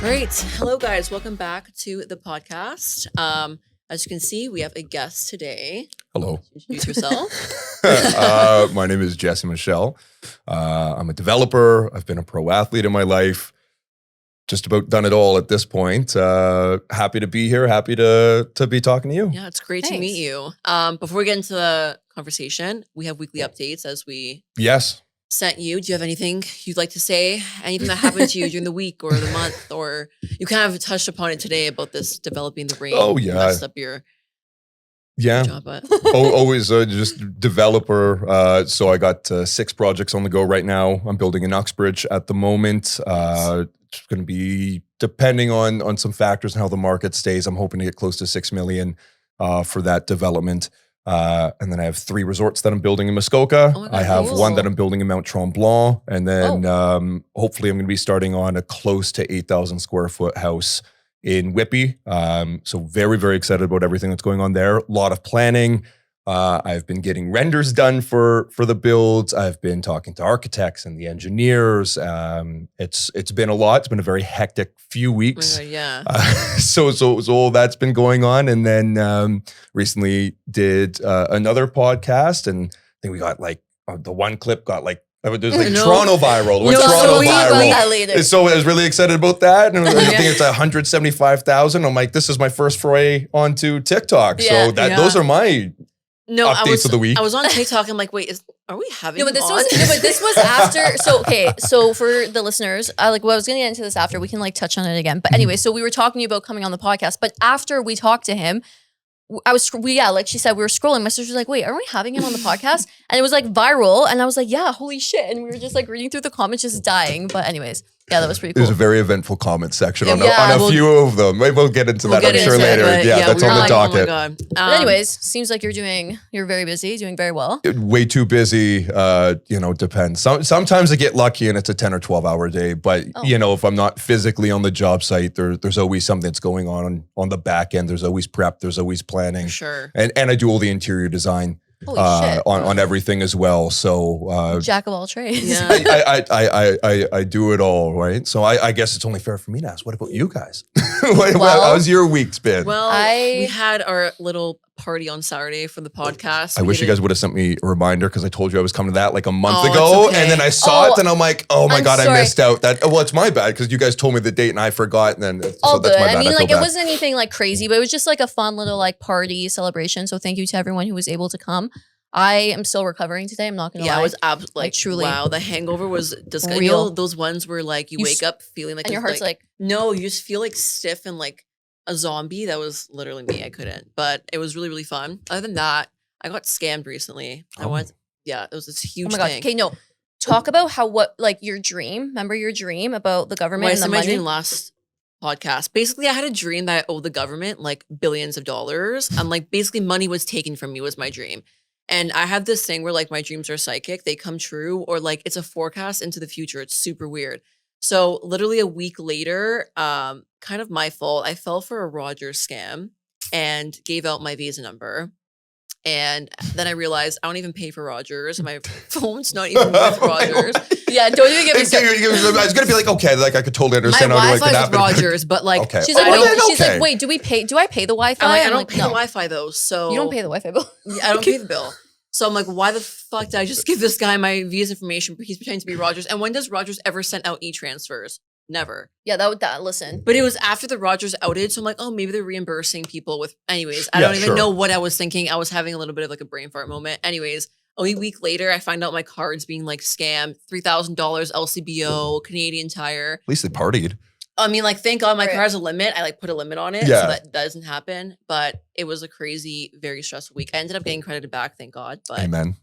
Great. Hello, guys. Welcome back to the podcast. As you can see, we have a guest today. Hello. Introduce yourself. My name is Jesse Michel. I'm a developer. I've been a pro athlete in my life. Just about done it all at this point. Happy to be here. Happy to be talking to you. Yeah, it's great to meet you. Before we get into the conversation, we have weekly updates as we sent you. Do you have anything you'd like to say? Anything that happened to you during the week or the month? Or you kind of touched upon it today about this developing the brain. Oh, yeah. Messed up your job, but. Always just developer. So I got 6 projects on the go right now. I'm building in Uxbridge at the moment. It's going to be, depending on some factors and how the market stays, I'm hoping to get close to 6 million for that development. And then I have 3 resorts that I'm building in Muskoka. Oh my God, I have cool. 1 that I'm building in Mount Tremblant. And then hopefully I'm going to be starting on a close to 8,000 square foot house in Whippy. So very, very excited about everything that's going on there. A lot of planning. I've been getting renders done for the builds. I've been talking to architects and the engineers. It's been a lot. It's been a very hectic few weeks. Oh my God, yeah. So all that's been going on. And then recently did another podcast, and I think we got the one clip got there's Toronto viral. Toronto viral. So I was really excited about that. And I think it's 175,000. I'm like, this is my first foray onto TikTok. So those are my updates of the week. I was on TikTok. I'm like, wait, are we having but this was after. So for the listeners, I was going to get into this after. We can touch on it again. But anyway, so we were talking about coming on the podcast. But after we talked to him, like she said, we were scrolling. My sister was like, wait, aren't we having him on the podcast? And it was viral. And I was like, yeah, holy shit. And we were just reading through the comments, just dying. But anyways, yeah, that was pretty cool. There's a very eventful comment section on a few of them. Maybe we'll get into that, I'm sure, later. That's on the docket. Oh my God. But anyways, seems like you're very busy, doing very well. Way too busy, depends. Sometimes I get lucky and it's a 10 or 12 hour day. But, if I'm not physically on the job site, there's always something that's going on the back end. There's always prep. There's always planning. Sure. And I do all the interior design. On everything as well. So jack of all trades. Yeah. I do it all, right? So I guess it's only fair for me to ask, what about you guys? How's your week's been? Well, we had our little party on Saturday for the podcast. I wish you guys would have sent me a reminder, because I told you I was coming to that a month ago. Okay. And then I saw it and I'm like, oh my God, sorry. I missed out. It's my bad, because you guys told me the date and I forgot. And then All so good. that's my bad. I mean, feel it bad. wasn't anything crazy, but it was just a fun little party celebration. So thank you to everyone who was able to come. I am still recovering today. I'm not gonna lie. Yeah, it was absolutely truly. Wow, the hangover was disgusting. Real. You know, those ones where you wake up feeling and your heart's no, you just feel stiff and a zombie. That was literally me. I couldn't, but it was really, really fun. Other than that, I got scammed recently. It was this huge oh my God. thing. Okay, no. Talk about your dream. Remember your dream about the government and the my money? dream last podcast. Basically, I had a dream that I owed the government billions of dollars. And basically money was taken from me was my dream. And I have this thing where my dreams are psychic. They come true, or it's a forecast into the future. It's super weird. So literally a week later, kind of my fault, I fell for a Rogers scam and gave out my Visa number. And then I realized I don't even pay for Rogers. My phone's not even with Rogers. Yeah, don't even get me started. I was gonna be okay, I could totally understand my how it Wi-Fi could with happen. Rogers, but okay. She's like, wait, do I pay the Wi-Fi? I don't pay the Wi-Fi though. So you don't pay the Wi-Fi bill. I don't pay the bill. So I'm like, why the fuck did I just give this guy my Visa information? He's pretending to be Rogers. And when does Rogers ever send out e-transfers? Never. Yeah, listen. But it was after the Rogers outage, so I'm like, oh, maybe they're reimbursing people with. Anyways, I don't even know what I was thinking. I was having a little bit of a brain fart moment. Anyways, a week later, I find out my card's being scammed. $3,000 LCBO, Canadian Tire. At least they partied. I mean, thank God my car has a limit. I put a limit on it so that doesn't happen. But it was a crazy, very stressful week. I ended up getting credited back, thank God. But amen.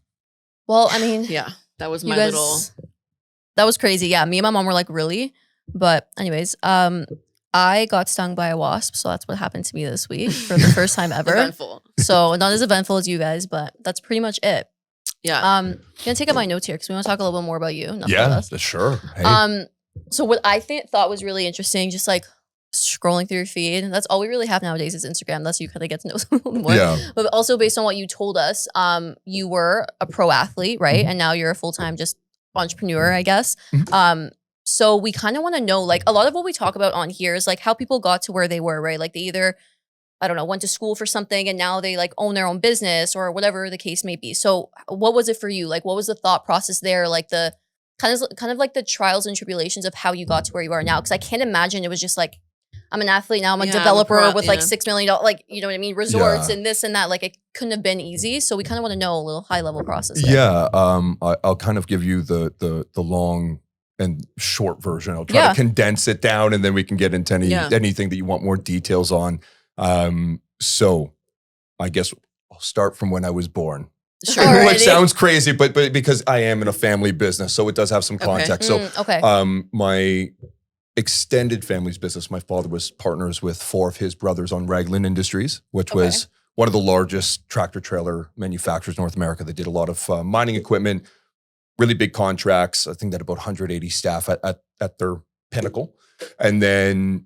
Well, I mean, yeah, that was my That was crazy. Yeah, me and my mom were really. But anyways, I got stung by a wasp, so that's what happened to me this week for the first time ever. Eventful. So not as eventful as you guys, but that's pretty much it. Yeah. I'm gonna take out my notes here because we want to talk a little bit more about you. Sure. Hey. So what I thought was really interesting, just scrolling through your feed, and that's all we really have nowadays is Instagram. That's you kind of get to know someone more. Yeah. But also based on what you told us, you were a pro athlete, right? And now you're a full-time just entrepreneur, I guess. So we kind of want to know, like, a lot of what we talk about on here is like how people got to where they were, right? Like they either, I don't know, went to school for something and now they like own their own business or whatever the case may be. So what was it for you? Like, what was the thought process there? Like the kind of like the trials and tribulations of how you got to where you are now. Cause I can't imagine it was just like, I'm an athlete now, I'm a developer with like $6 million, like, you know what I mean? Resorts and this and that. Like it couldn't have been easy. So we kind of want to know a little high level process there. Yeah. I'll kind of give you the long and short version. I'll try to condense it down and then we can get into anything that you want more details on. So I guess I'll start from when I was born. Sure. Which sounds crazy, but because I am in a family business, so it does have some context. So my extended family's business, my father was partners with 4 of his brothers on Raglan Industries, which was one of the largest tractor trailer manufacturers in North America. They did a lot of mining equipment, really big contracts. I think that about 180 staff at their pinnacle. And then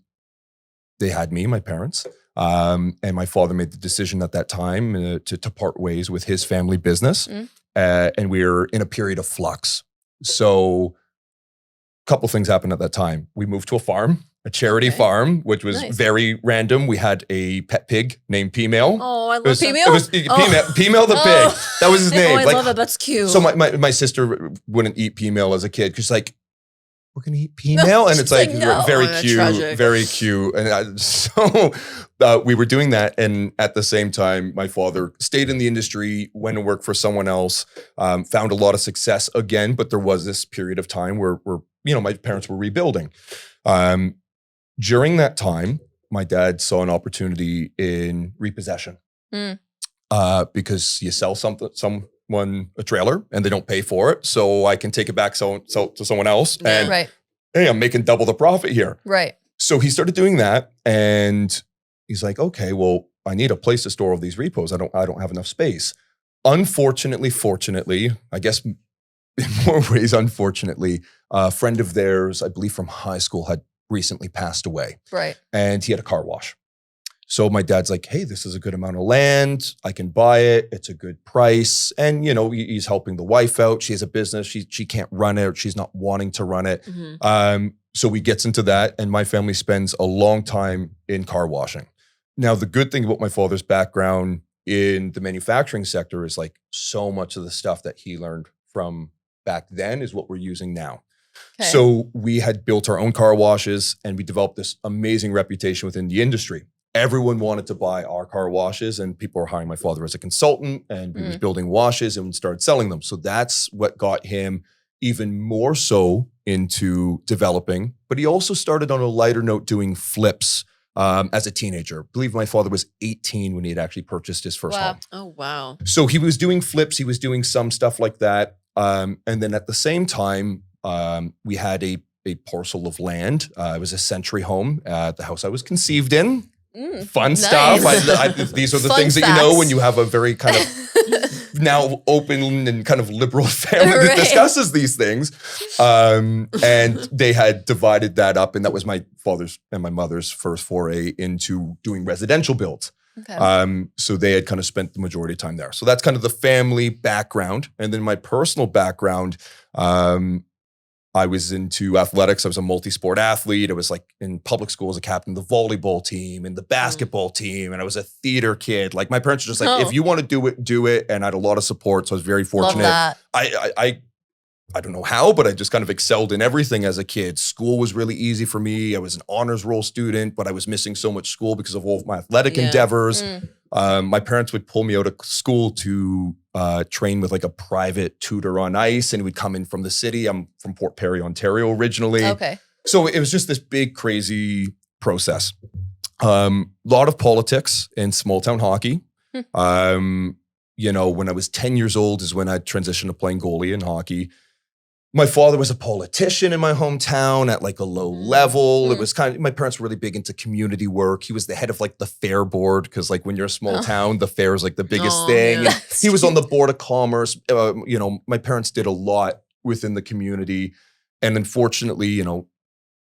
they had me, my parents. And my father made the decision at that time to part ways with his family business. And we were in a period of flux. So a couple things happened at that time. We moved to a farm, a charity farm, which was very random. We had a pet pig named P-Mail. Oh, I love P-Mail. It was P-Mail the pig. That was his name. Oh, I love it. That's cute. So my sister wouldn't eat P-Mail as a kid because like, we're going to eat P-Mail? And it's like no. very cute, very cute. And so we were doing that. And at the same time, my father stayed in the industry, went to work for someone else, found a lot of success again. But there was this period of time where my parents were rebuilding. During that time, my dad saw an opportunity in repossession because you sell someone a trailer and they don't pay for it, so I can take it back to someone else and hey, I'm making double the profit here. Right. So he started doing that and he's like, okay, well, I need a place to store all these repos. I don't have enough space. Unfortunately, fortunately, I guess in more ways, unfortunately, a friend of theirs, I believe from high school, had recently passed away. Right. And he had a car wash. So my dad's like, hey, this is a good amount of land. I can buy it. It's a good price. And, he's helping the wife out. She has a business. She can't run it. She's not wanting to run it. So he gets into that. And my family spends a long time in car washing. Now, the good thing about my father's background in the manufacturing sector is like so much of the stuff that he learned from back then is what we're using now. Okay. So we had built our own car washes and we developed this amazing reputation within the industry. Everyone wanted to buy our car washes and people were hiring my father as a consultant and he was building washes and started selling them. So that's what got him even more so into developing. But he also started on a lighter note doing flips as a teenager. I believe my father was 18 when he had actually purchased his first home. Oh, wow. So he was doing flips. He was doing some stuff like that. And then at the same time, we had a parcel of land. It was a century home, the house I was conceived in. Fun stuff. These are the Fun things facts. that you know when you have a very kind of now open and kind of liberal family that discusses these things. And they had divided that up. And that was my father's and my mother's first foray into doing residential builds. Okay. So they had kind of spent the majority of time there. So that's kind of the family background. And then my personal background, I was into athletics. I was a multi-sport athlete. I was like in public school as a captain of the volleyball team and the basketball team. And I was a theater kid. Like my parents were just like, if you want to do it, do it. And I had a lot of support. So I was very fortunate. Love that. I don't know how, but I just kind of excelled in everything as a kid. School was really easy for me. I was an honors roll student, but I was missing so much school because of all of my athletic endeavors. My parents would pull me out of school to train with like a private tutor on ice, and he would come in from the city. I'm from Port Perry, Ontario originally. Okay. So it was just this big, crazy process. Lot of politics in small town hockey. When I was 10 years old is when I transitioned to playing goalie in hockey. My father was a politician in my hometown at like a low level. It was kind of, my parents were really big into community work. He was the head of like the fair board because like when you're a small town, the fair is like the biggest thing. Yeah. He was on the board of commerce. My parents did a lot within the community. And unfortunately,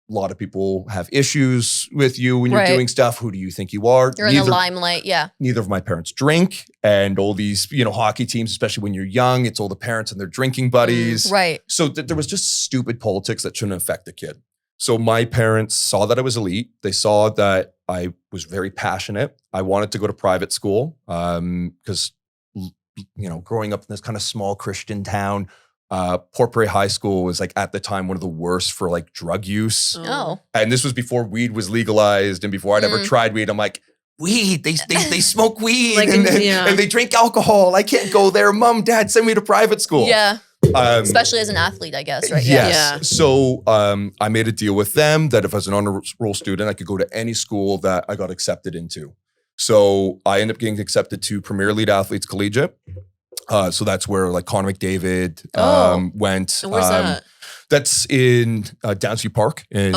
lot of people have issues with you when you're Right. doing stuff. Who do you think you are? You're in the limelight. Yeah. Neither of my parents drink, and all these, hockey teams, especially when you're young, it's all the parents and their drinking buddies. Right. So there was just stupid politics that shouldn't affect the kid. So my parents saw that I was elite. They saw that I was very passionate. I wanted to go to private school because, growing up in this kind of small Christian town, Port Prairie High School was like at the time one of the worst for like drug use. Oh. And this was before weed was legalized and before I'd ever tried weed. I'm like, weed, they smoke weed Like, and yeah. they drink alcohol. I can't go there. Mom, Dad, send me to private school. Yeah. Especially as an athlete, I guess, right? Yes. Yeah. So I made a deal with them that if I was an honor roll student, I could go to any school that I got accepted into. So I ended up getting accepted to Premier Elite Athletes Collegiate. So that's where like Connor McDavid went. And where's that? That's in Downsview Park in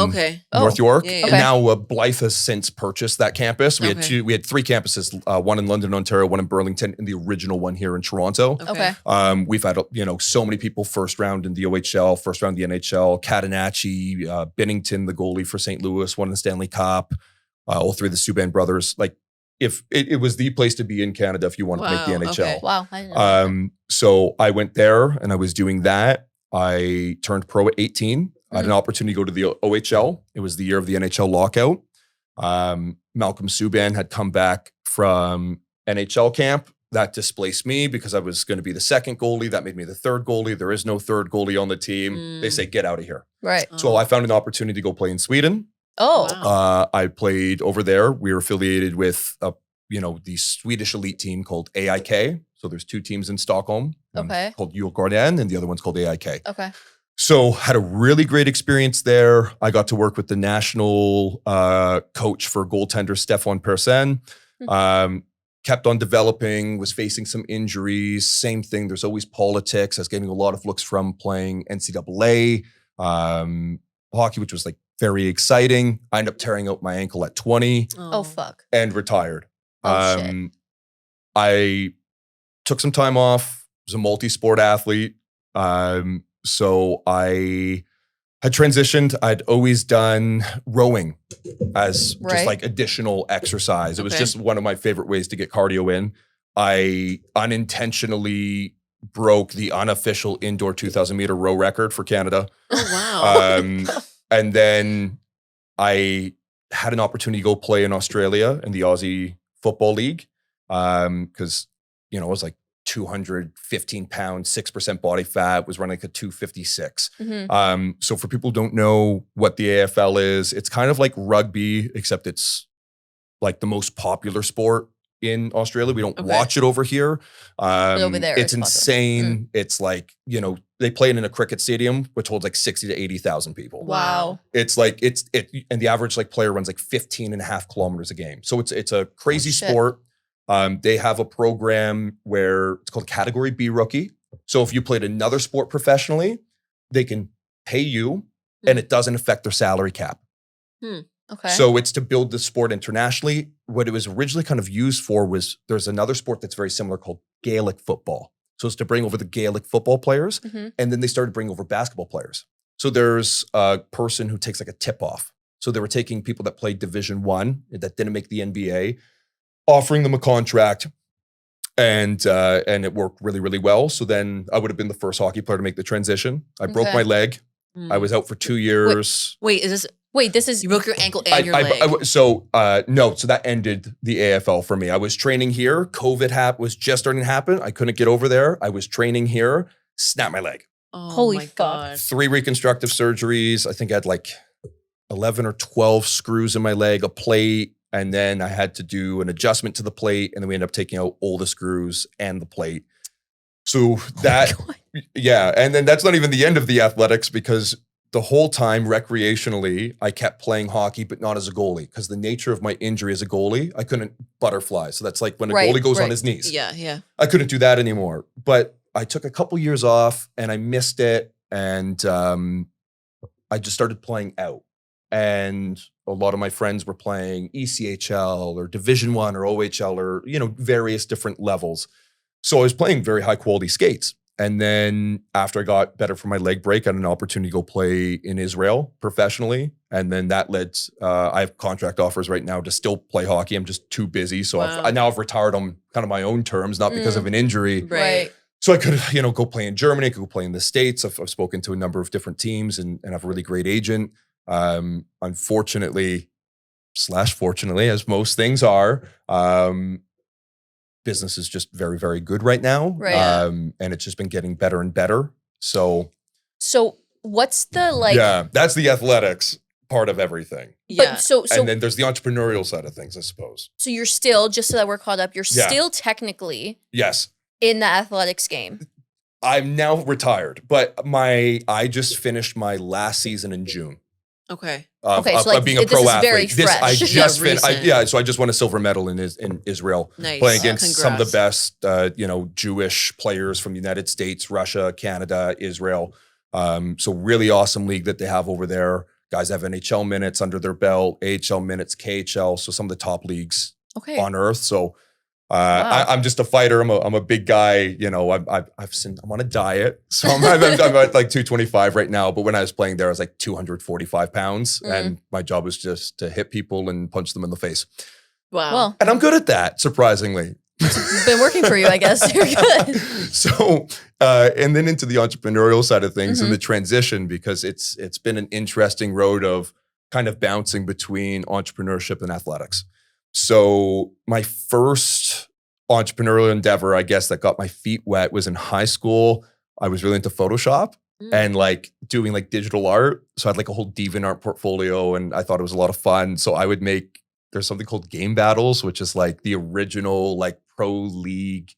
North York. Yeah, yeah. And now Blythe has since purchased that campus. We had three campuses, one in London, Ontario, one in Burlington, and the original one here in Toronto. Okay. We've had so many people first round in the OHL, first round in the NHL. Catanacci, Binnington, the goalie for St. Louis, won the Stanley Cup. All three of the Subban brothers. Like, if it was the place to be in Canada if you wanted to make the NHL. Okay. Wow. I didn't know So I went there and I was doing that. I turned pro at 18. I had an opportunity to go to the OHL. It was the year of the NHL lockout. Malcolm Subban had come back from NHL camp. That displaced me because I was going to be the second goalie. That made me the third goalie. There is no third goalie on the team. They say, get out of here. Right. So I found an opportunity to go play in Sweden. Oh. Wow. I played over there. We were affiliated with the Swedish elite team called AIK. So there's two teams in Stockholm. One's called Djurgården and the other one's called AIK. Okay. So had a really great experience there. I got to work with the national coach for goaltender Stefan Persson. Kept on developing, was facing some injuries. Same thing. There's always politics. I was getting a lot of looks from playing NCAA hockey, which was like very exciting. I ended up tearing out my ankle at 20 Oh, fuck. and retired. Oh, shit. I took some time off. Was a multi-sport athlete. So I had transitioned. I'd always done rowing as just like additional exercise. It was just one of my favorite ways to get cardio in. I unintentionally broke the unofficial indoor 2,000 meter row record for Canada. Oh, wow. And then I had an opportunity to go play in Australia in the Aussie Football League because, I was like 215 pounds, 6% body fat, was running like a 256. So for people who don't know what the AFL is, it's kind of like rugby, except it's like the most popular sport in Australia. We don't watch it over here. Over there, it's insane. It's like, they play it in a cricket stadium, which holds like 60 to 80,000 people. Wow. It's like, and the average like player runs like 15 and a half kilometers a game. So it's a crazy sport. They have a program where it's called Category B Rookie. So if you played another sport professionally, they can pay you and it doesn't affect their salary cap. Okay. So it's to build the sport internationally. What it was originally kind of used for was there's another sport that's very similar called Gaelic football. So it's to bring over the Gaelic football players. And then they started bringing over basketball players. So there's a person who takes like a tip off. So they were taking people that played Division I that didn't make the NBA, offering them a contract, and it worked really, really well. So then I would have been the first hockey player to make the transition. I broke my leg. I was out for 2 years. Wait, this is you broke your ankle and your leg. No, so that ended the AFL for me. I was training here. COVID was just starting to happen. I couldn't get over there. I was training here, snapped my leg. Oh, Holy my fuck. God. 3 reconstructive surgeries. I think I had like 11 or 12 screws in my leg, a plate, and then I had to do an adjustment to the plate, and then we ended up taking out all the screws and the plate. So that, and then that's not even the end of the athletics, because the whole time recreationally, I kept playing hockey, but not as a goalie, because the nature of my injury as a goalie, I couldn't butterfly. So that's like when a goalie goes on his knees. Yeah. I couldn't do that anymore. But I took a couple years off and I missed it. And I just started playing out. And a lot of my friends were playing ECHL or Division I or OHL or, various different levels. So I was playing very high quality skates. And then after I got better from my leg break, I had an opportunity to go play in Israel professionally. And then that led, I have contract offers right now to still play hockey. I'm just too busy. So Wow. I've retired on kind of my own terms, not because of an injury. Right. So I could, go play in Germany, I could go play in the States. I've spoken to a number of different teams and have a really great agent. Unfortunately, /fortunately, as most things are, business is just very, very good right now. Right. And it's just been getting better and better. So what's the that's the athletics part of everything. Yeah. But and then there's the entrepreneurial side of things, I suppose. So you're still, just so that we're caught up, you're still technically Yes. in the athletics game. I'm now retired, but I just finished my last season in June. Okay. Of being a this pro is athlete. very fresh. I just Yeah, finished. So I just won a silver medal in Israel, Nice. playing against some of the Congrats. best, Jewish players from the United States, Russia, Canada, Israel. So really awesome league that they have over there. Guys have NHL minutes under their belt, AHL minutes, KHL. So some of the top leagues on earth. So I'm just a fighter. I'm a big guy. I'm on a diet. So I'm at like 225 right now. But when I was playing there, I was like 245 pounds. And my job was just to hit people and punch them in the face. Wow. Well, And I'm good at that, surprisingly. it's been working for you, I guess. You're good. So, and then into the entrepreneurial side of things and the transition, because it's been an interesting road of kind of bouncing between entrepreneurship and athletics. So my first entrepreneurial endeavor, I guess, that got my feet wet was in high school. I was really into Photoshop and like doing like digital art. So I had like a whole DeviantArt portfolio and I thought it was a lot of fun. So I would there's something called Game Battles, which is like the original like pro league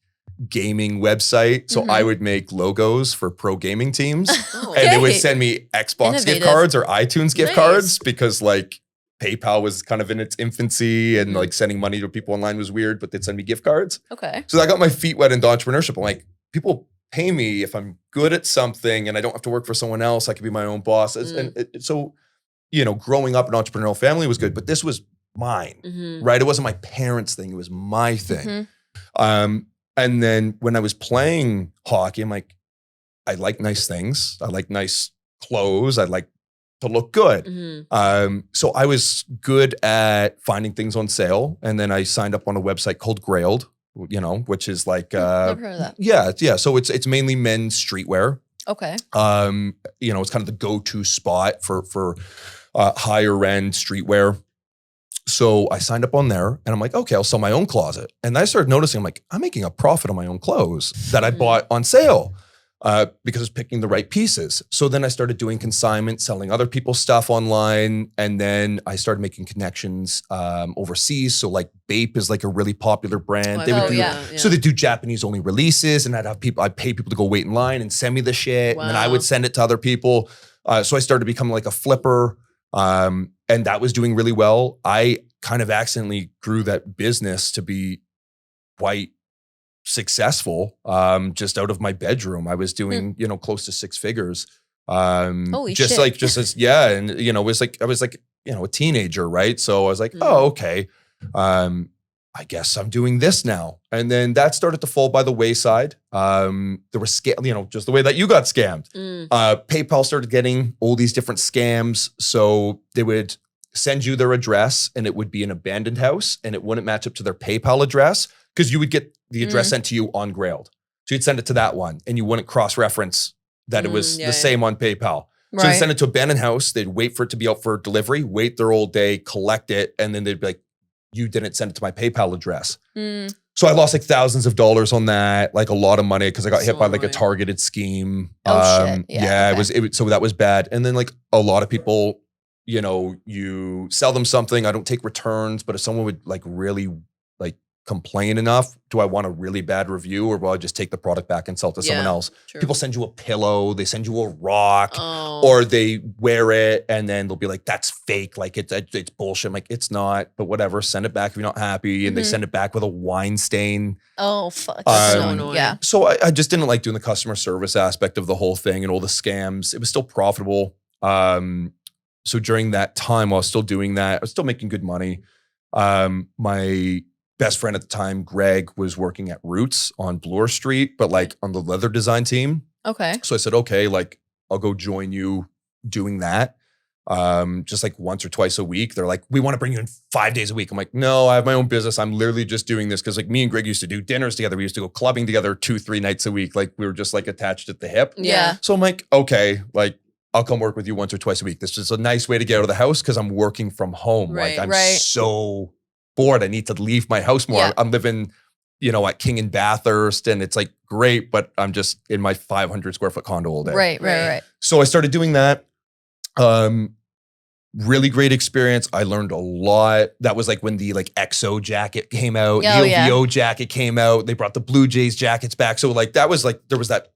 gaming website. So I would make logos for pro gaming teams and they would send me Xbox gift cards or iTunes gift cards because like PayPal was kind of in its infancy and like sending money to people online was weird, but they'd send me gift cards. Okay. So I got my feet wet into entrepreneurship. I'm like, people pay me if I'm good at something and I don't have to work for someone else. I can be my own boss. So, growing up in an entrepreneurial family was good, but this was mine, right? It wasn't my parents' thing. It was my thing. And then when I was playing hockey, I'm like, I like nice things. I like nice clothes. I like to look good. So I was good at finding things on sale. And then I signed up on a website called Grailed, which is like, Never heard of that. Yeah. So it's mainly men's streetwear. Okay. It's kind of the go-to spot for higher end streetwear. So I signed up on there and I'm like, okay, I'll sell my own closet. And I started noticing, I'm like, I'm making a profit on my own clothes that I bought on sale because I was picking the right pieces. So then I started doing consignment, selling other people's stuff online. And then I started making connections overseas. So like Bape is like a really popular brand. So they do Japanese only releases and I'd pay people to go wait in line and send me the shit. And then I would send it to other people. So I started becoming like a flipper. And that was doing really well. I kind of accidentally grew that business to be quite successful just out of my bedroom. I was doing, close to 6 figures. Holy just shit. like, just as, yeah. And, I was like, a teenager, right? So I was like, oh, okay. I guess I'm doing this now. And then that started to fall by the wayside. There was just the way that you got scammed. PayPal started getting all these different scams. So they would send you their address and it would be an abandoned house and it wouldn't match up to their PayPal address because you would get the address sent to you on Grailed. So you'd send it to that one and you wouldn't cross-reference that it was the same on PayPal. So they'd send it to abandoned house. They'd wait for it to be out for delivery, wait their whole day, collect it. And then they'd be like, you didn't send it to my PayPal address. So I lost like thousands of dollars on that, like a lot of money because I got hit by like a targeted scheme. Shit. It was so that was bad. And then like a lot of people, you sell them something, I don't take returns, but if someone would like really like complain enough, do I want a really bad review or will I just take the product back and sell it to someone else? True. People send you a pillow, they send you a rock, or they wear it and then they'll be like, that's fake. Like it's bullshit. I'm like, it's not, but whatever. Send it back if you're not happy. And they send it back with a wine stain. Oh, fuck. That's so annoying. Yeah. So I just didn't like doing the customer service aspect of the whole thing and all the scams. It was still profitable. So during that time, while I was still doing that, I was still making good money. My best friend at the time, Greg, was working at Roots on Bloor Street, but like on the leather design team. Okay. So I said, okay, like I'll go join you doing that. Just like once or twice a week. They're like, we want to bring you in 5 days a week. I'm like, no, I have my own business. I'm literally just doing this because like me and Greg used to do dinners together. We used to go clubbing together 2-3 nights a week. Like we were just like attached at the hip. Yeah. So I'm like, okay, like I'll come work with you once or twice a week. This is a nice way to get out of the house because I'm working from home. Right, like I'm so bored. I need to leave my house more. Yeah. I'm living, at King and Bathurst, and it's like great, but I'm just in my 500 square foot condo all day. Right. So I started doing that. Really great experience. I learned a lot. That was like when the like XO jacket came out, the OVO jacket came out. They brought the Blue Jays jackets back. So like that was like, there was that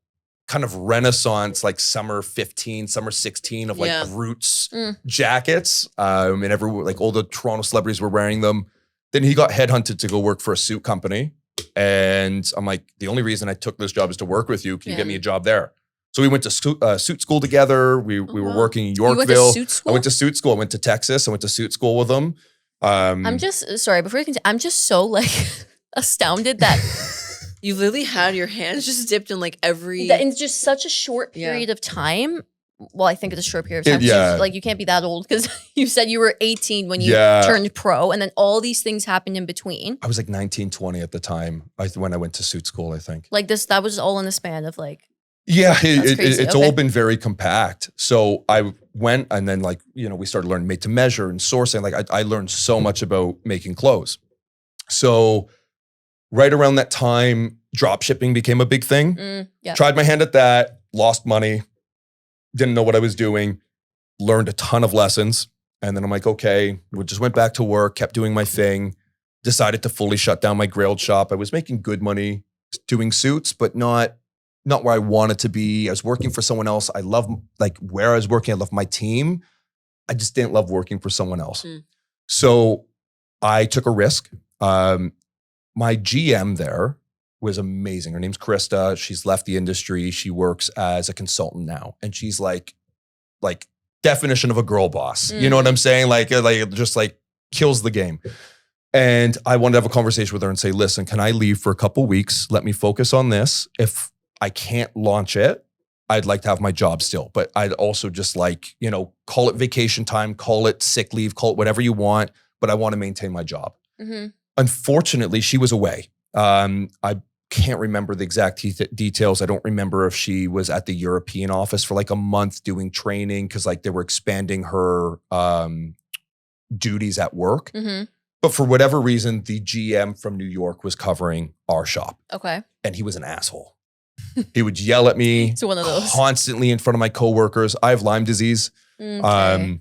kind of renaissance, like summer 15, summer 16 of like Roots jackets. And everyone, like all the Toronto celebrities were wearing them. Then he got headhunted to go work for a suit company. And I'm like, the only reason I took this job is to work with you. Can you get me a job there? So we went to suit school together. We were working in Yorkville. You went to suit school? I went to suit school. I went to Texas. I went to suit school with them. I'm just, sorry, before you continue, I'm just so like astounded that you literally had your hands just dipped in like every... in just such a short period of time. Well, I think it's a short period of time. Like you can't be that old because you said you were 18 when you turned pro and then all these things happened in between. I was like 19, 20 at the time when I went to suit school, I think. Like that was all in the span of like... Yeah, it's all been very compact. So I went and then like, we started learning made to measure and sourcing. Like I learned so much about making clothes. So right around that time, drop shipping became a big thing. Tried my hand at that, lost money, didn't know what I was doing, learned a ton of lessons. And then I'm like, okay, we just went back to work, kept doing my thing, decided to fully shut down my Grailed shop. I was making good money doing suits, but not where I wanted to be. I was working for someone else. I love like where I was working. I love my team. I just didn't love working for someone else. So I took a risk. My GM there was amazing. Her name's Krista. She's left the industry. She works as a consultant now. And she's like definition of a girl boss. You know what I'm saying? Like just like kills the game. And I wanted to have a conversation with her and say, listen, can I leave for a couple weeks? Let me focus on this. If I can't launch it, I'd like to have my job still, but I'd also just like, call it vacation time, call it sick leave, call it whatever you want, but I want to maintain my job. Unfortunately, she was away. I can't remember the exact details. I don't remember if she was at the European office for like a month doing training because like they were expanding her duties at work. But for whatever reason, the GM from New York was covering our shop. Okay. And he was an asshole. He would yell at me it's one of those. Constantly in front of my coworkers. I have Lyme disease. Okay.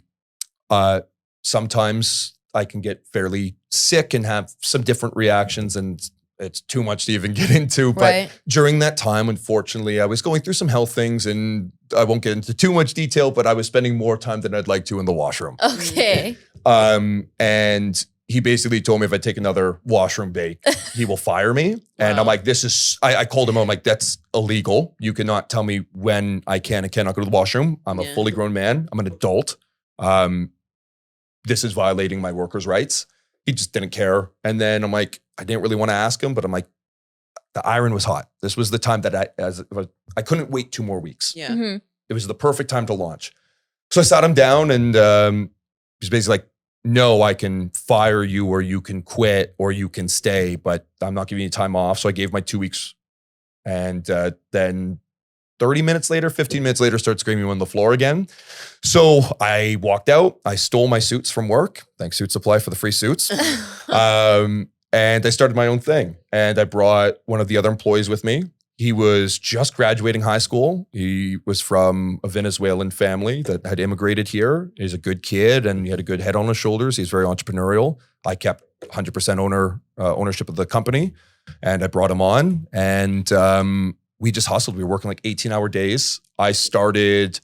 Sometimes I can get fairly sick and have some different reactions, and it's too much to even get into. But during that time, unfortunately, I was going through some health things, and I won't get into too much detail, but I was spending more time than I'd like to in the washroom. Okay. And he basically told me if I take another washroom break, he will fire me. And I'm like, I called him out. I'm like, that's illegal. You cannot tell me when I can and cannot go to the washroom. I'm a fully grown man. I'm an adult. This is violating my workers' rights. He just didn't care. And then I'm like, I didn't really want to ask him, but I'm like, the iron was hot. This was the time that I couldn't wait 2 more weeks. It was the perfect time to launch. So I sat him down and he's basically like, no, I can fire you or you can quit or you can stay, but I'm not giving you time off. So I gave my 2 weeks. And then 30 minutes later, 15 minutes later, started screaming on the floor again. So I walked out. I stole my suits from work. Thanks Suit Supply for the free suits. And I started my own thing. And I brought one of the other employees with me. He was just graduating high school. He was from a Venezuelan family that had immigrated here. He's a good kid and he had a good head on his shoulders. He's very entrepreneurial. I kept 100% ownership of the company and I brought him on and we just hustled. We were working like 18-hour days. I started,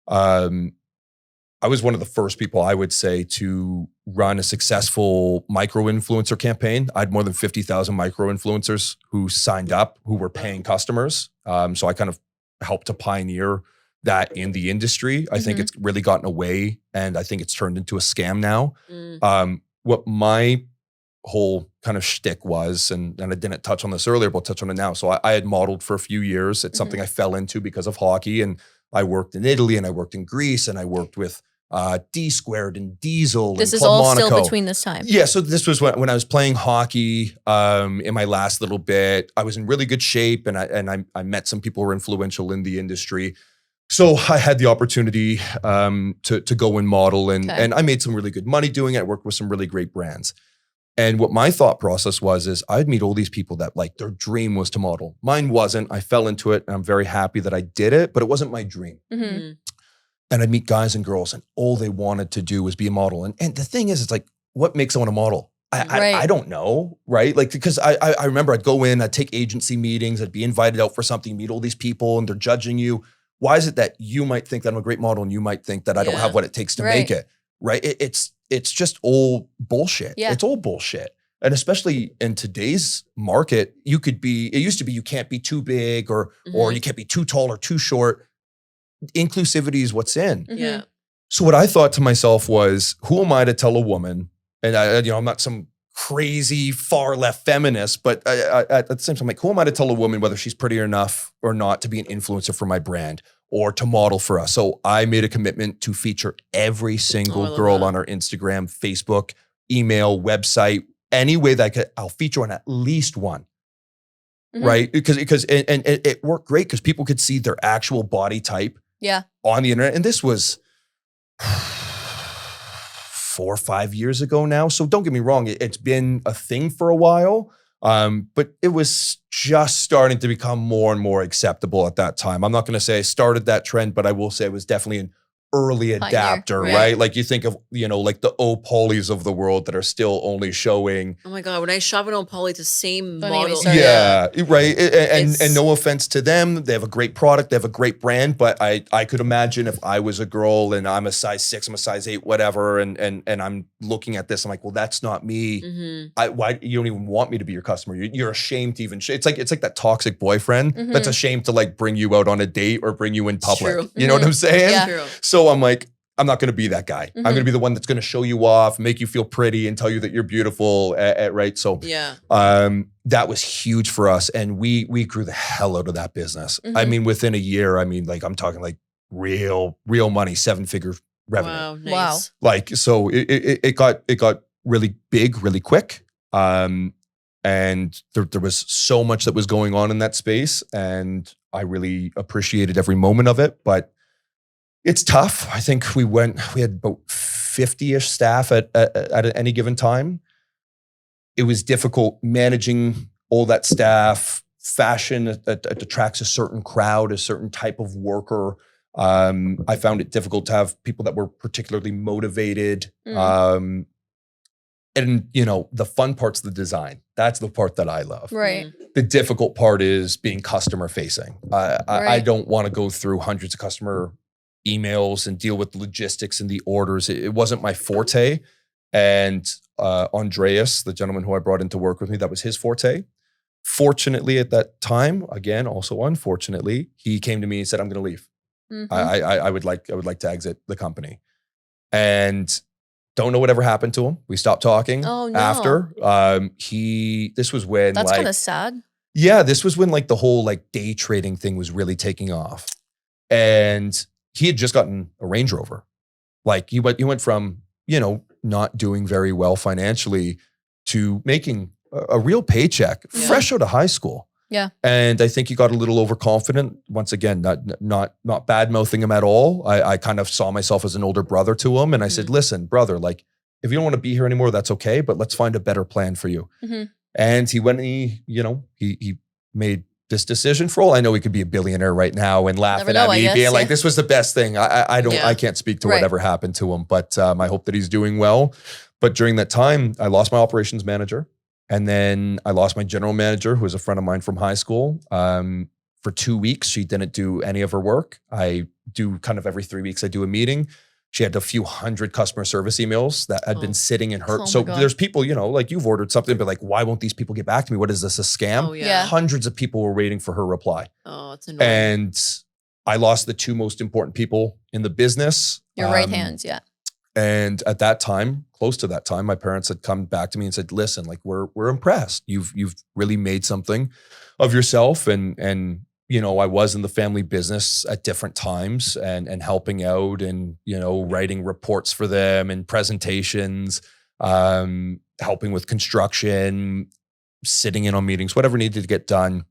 I was one of the first people I would say to run a successful micro-influencer campaign. I had more than 50,000 micro-influencers who signed up, who were paying customers. So I kind of helped to pioneer that in the industry. I think it's really gotten away and I think it's turned into a scam now. What my whole kind of shtick was, and I didn't touch on this earlier, but I'll touch on it now. So I had modeled for a few years. It's something I fell into because of hockey, and I worked in Italy, and I worked in Greece, and I worked with D Squared and Diesel. This and is Club all Monaco. still between this time. Yeah, so this was when I was playing hockey in my last little bit. I was in really good shape, and I met some people who were influential in the industry. So I had the opportunity to go and model, and I made some really good money doing it. I worked with some really great brands. And what my thought process is I'd meet all these people that like their dream was to model. Mine wasn't. I fell into it, and I'm very happy that I did it, but it wasn't my dream. And I'd meet guys and girls, and all they wanted to do was be a model. And the thing is, it's like, what makes someone a model? I don't know, right? Like, because I remember I'd go in, I'd take agency meetings, I'd be invited out for something, meet all these people, and they're judging you. Why is it that you might think that I'm a great model, and you might think that I don't have what it takes to make it, right? It's just all bullshit. Yeah. It's all bullshit. And especially in today's market, it used to be you can't be too big or you can't be too tall or too short. Inclusivity is what's in. Yeah. So what I thought to myself was, who am I to tell a woman? And I'm not some crazy far left feminist, but at the same time, like, who am I to tell a woman whether she's pretty enough or not to be an influencer for my brand or to model for us? So I made a commitment to feature every single girl on our Instagram, Facebook, email, website, any way that I could. I'll feature on at least one. Right? Because it worked great because people could see their actual body type on the internet. And this was 4 or 5 years ago now. So don't get me wrong, it's been a thing for a while. But it was just starting to become more and more acceptable at that time. I'm not going to say I started that trend, but I will say it was definitely an early adapter, right? Like you think of, like the Polys of the world that are still only showing. Oh my God, when I shop at Poly, the same model. Yeah, right. And no offense to them. They have a great product. They have a great brand. But I could imagine if I was a girl and I'm a size 6, I'm a size 8, whatever, and I'm looking at this, I'm like, well, that's not me. Why you don't even want me to be your customer? You're ashamed to even. It's like that toxic boyfriend that's ashamed to like bring you out on a date or bring you in public. True. You know what I'm saying? Yeah. True. So I'm like, I'm not going to be that guy. I'm going to be the one that's going to show you off, make you feel pretty, and tell you that you're beautiful. Right? So that was huge for us, and we grew the hell out of that business. I mean, within a year, like I'm talking like real money, 7-figure revenue. Wow, nice. Wow. Like so, it got really big, really quick. And there was so much that was going on in that space, and I really appreciated every moment of it. But it's tough. I think we had about 50-ish staff at any given time. It was difficult managing all that staff. Fashion attracts a certain crowd, a certain type of worker. I found it difficult to have people that were particularly motivated. And the fun part's the design. That's the part that I love. Right. The difficult part is being customer facing. I don't want to go through hundreds of customer emails and deal with logistics and the orders. It wasn't my forte. And Andreas, the gentleman who I brought in to work with me, that was his forte. Fortunately, at that time, again, also unfortunately, he came to me and said, "I'm going to leave. I would like to exit the company." And don't know whatever happened to him. We stopped talking after. This was when that's kind of sad. Yeah, this was when like the whole like day trading thing was really taking off. And he had just gotten a Range Rover. Like he went from, not doing very well financially to making a real paycheck fresh out of high school. Yeah. And I think he got a little overconfident. Once again, not bad mouthing him at all. I kind of saw myself as an older brother to him. And I said, "Listen, brother, like if you don't want to be here anymore, that's okay, but let's find a better plan for you." And he went and he made this decision. For all I know, he could be a billionaire right now and laughing at me, being like, "This was the best thing." I can't speak to whatever happened to him, but I hope that he's doing well. But during that time, I lost my operations manager. And then I lost my general manager, who was a friend of mine from high school. For 2 weeks, she didn't do any of her work. I do kind of every 3 weeks, I do a meeting. She had a few hundred customer service emails that had been sitting in her. So there's people, like you've ordered something, but like, why won't these people get back to me? What is this, a scam? Oh, yeah. Hundreds of people were waiting for her reply. Oh, it's annoying. And I lost the 2 most important people in the business. Your right hands, And at that time, close to that time, my parents had come back to me and said, listen, like we're impressed. You've really made something of yourself. And you know, I was in the family business at different times and helping out and, you know, writing reports for them and presentations, helping with construction, sitting in on meetings, whatever needed to get done.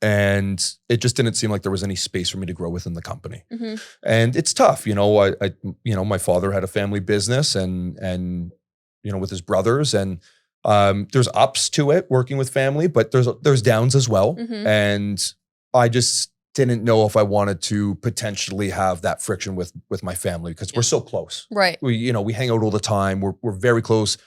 And it just didn't seem like there was any space for me to grow within the company. Mm-hmm. And it's tough, you know, I you know, my father had a family business and, you know, with his brothers, and there's ups to it working with family, but there's downs as well. Mm-hmm. And I just didn't know if I wanted to potentially have that friction with my family because we're so close. Right. We hang out all the time. We're very close.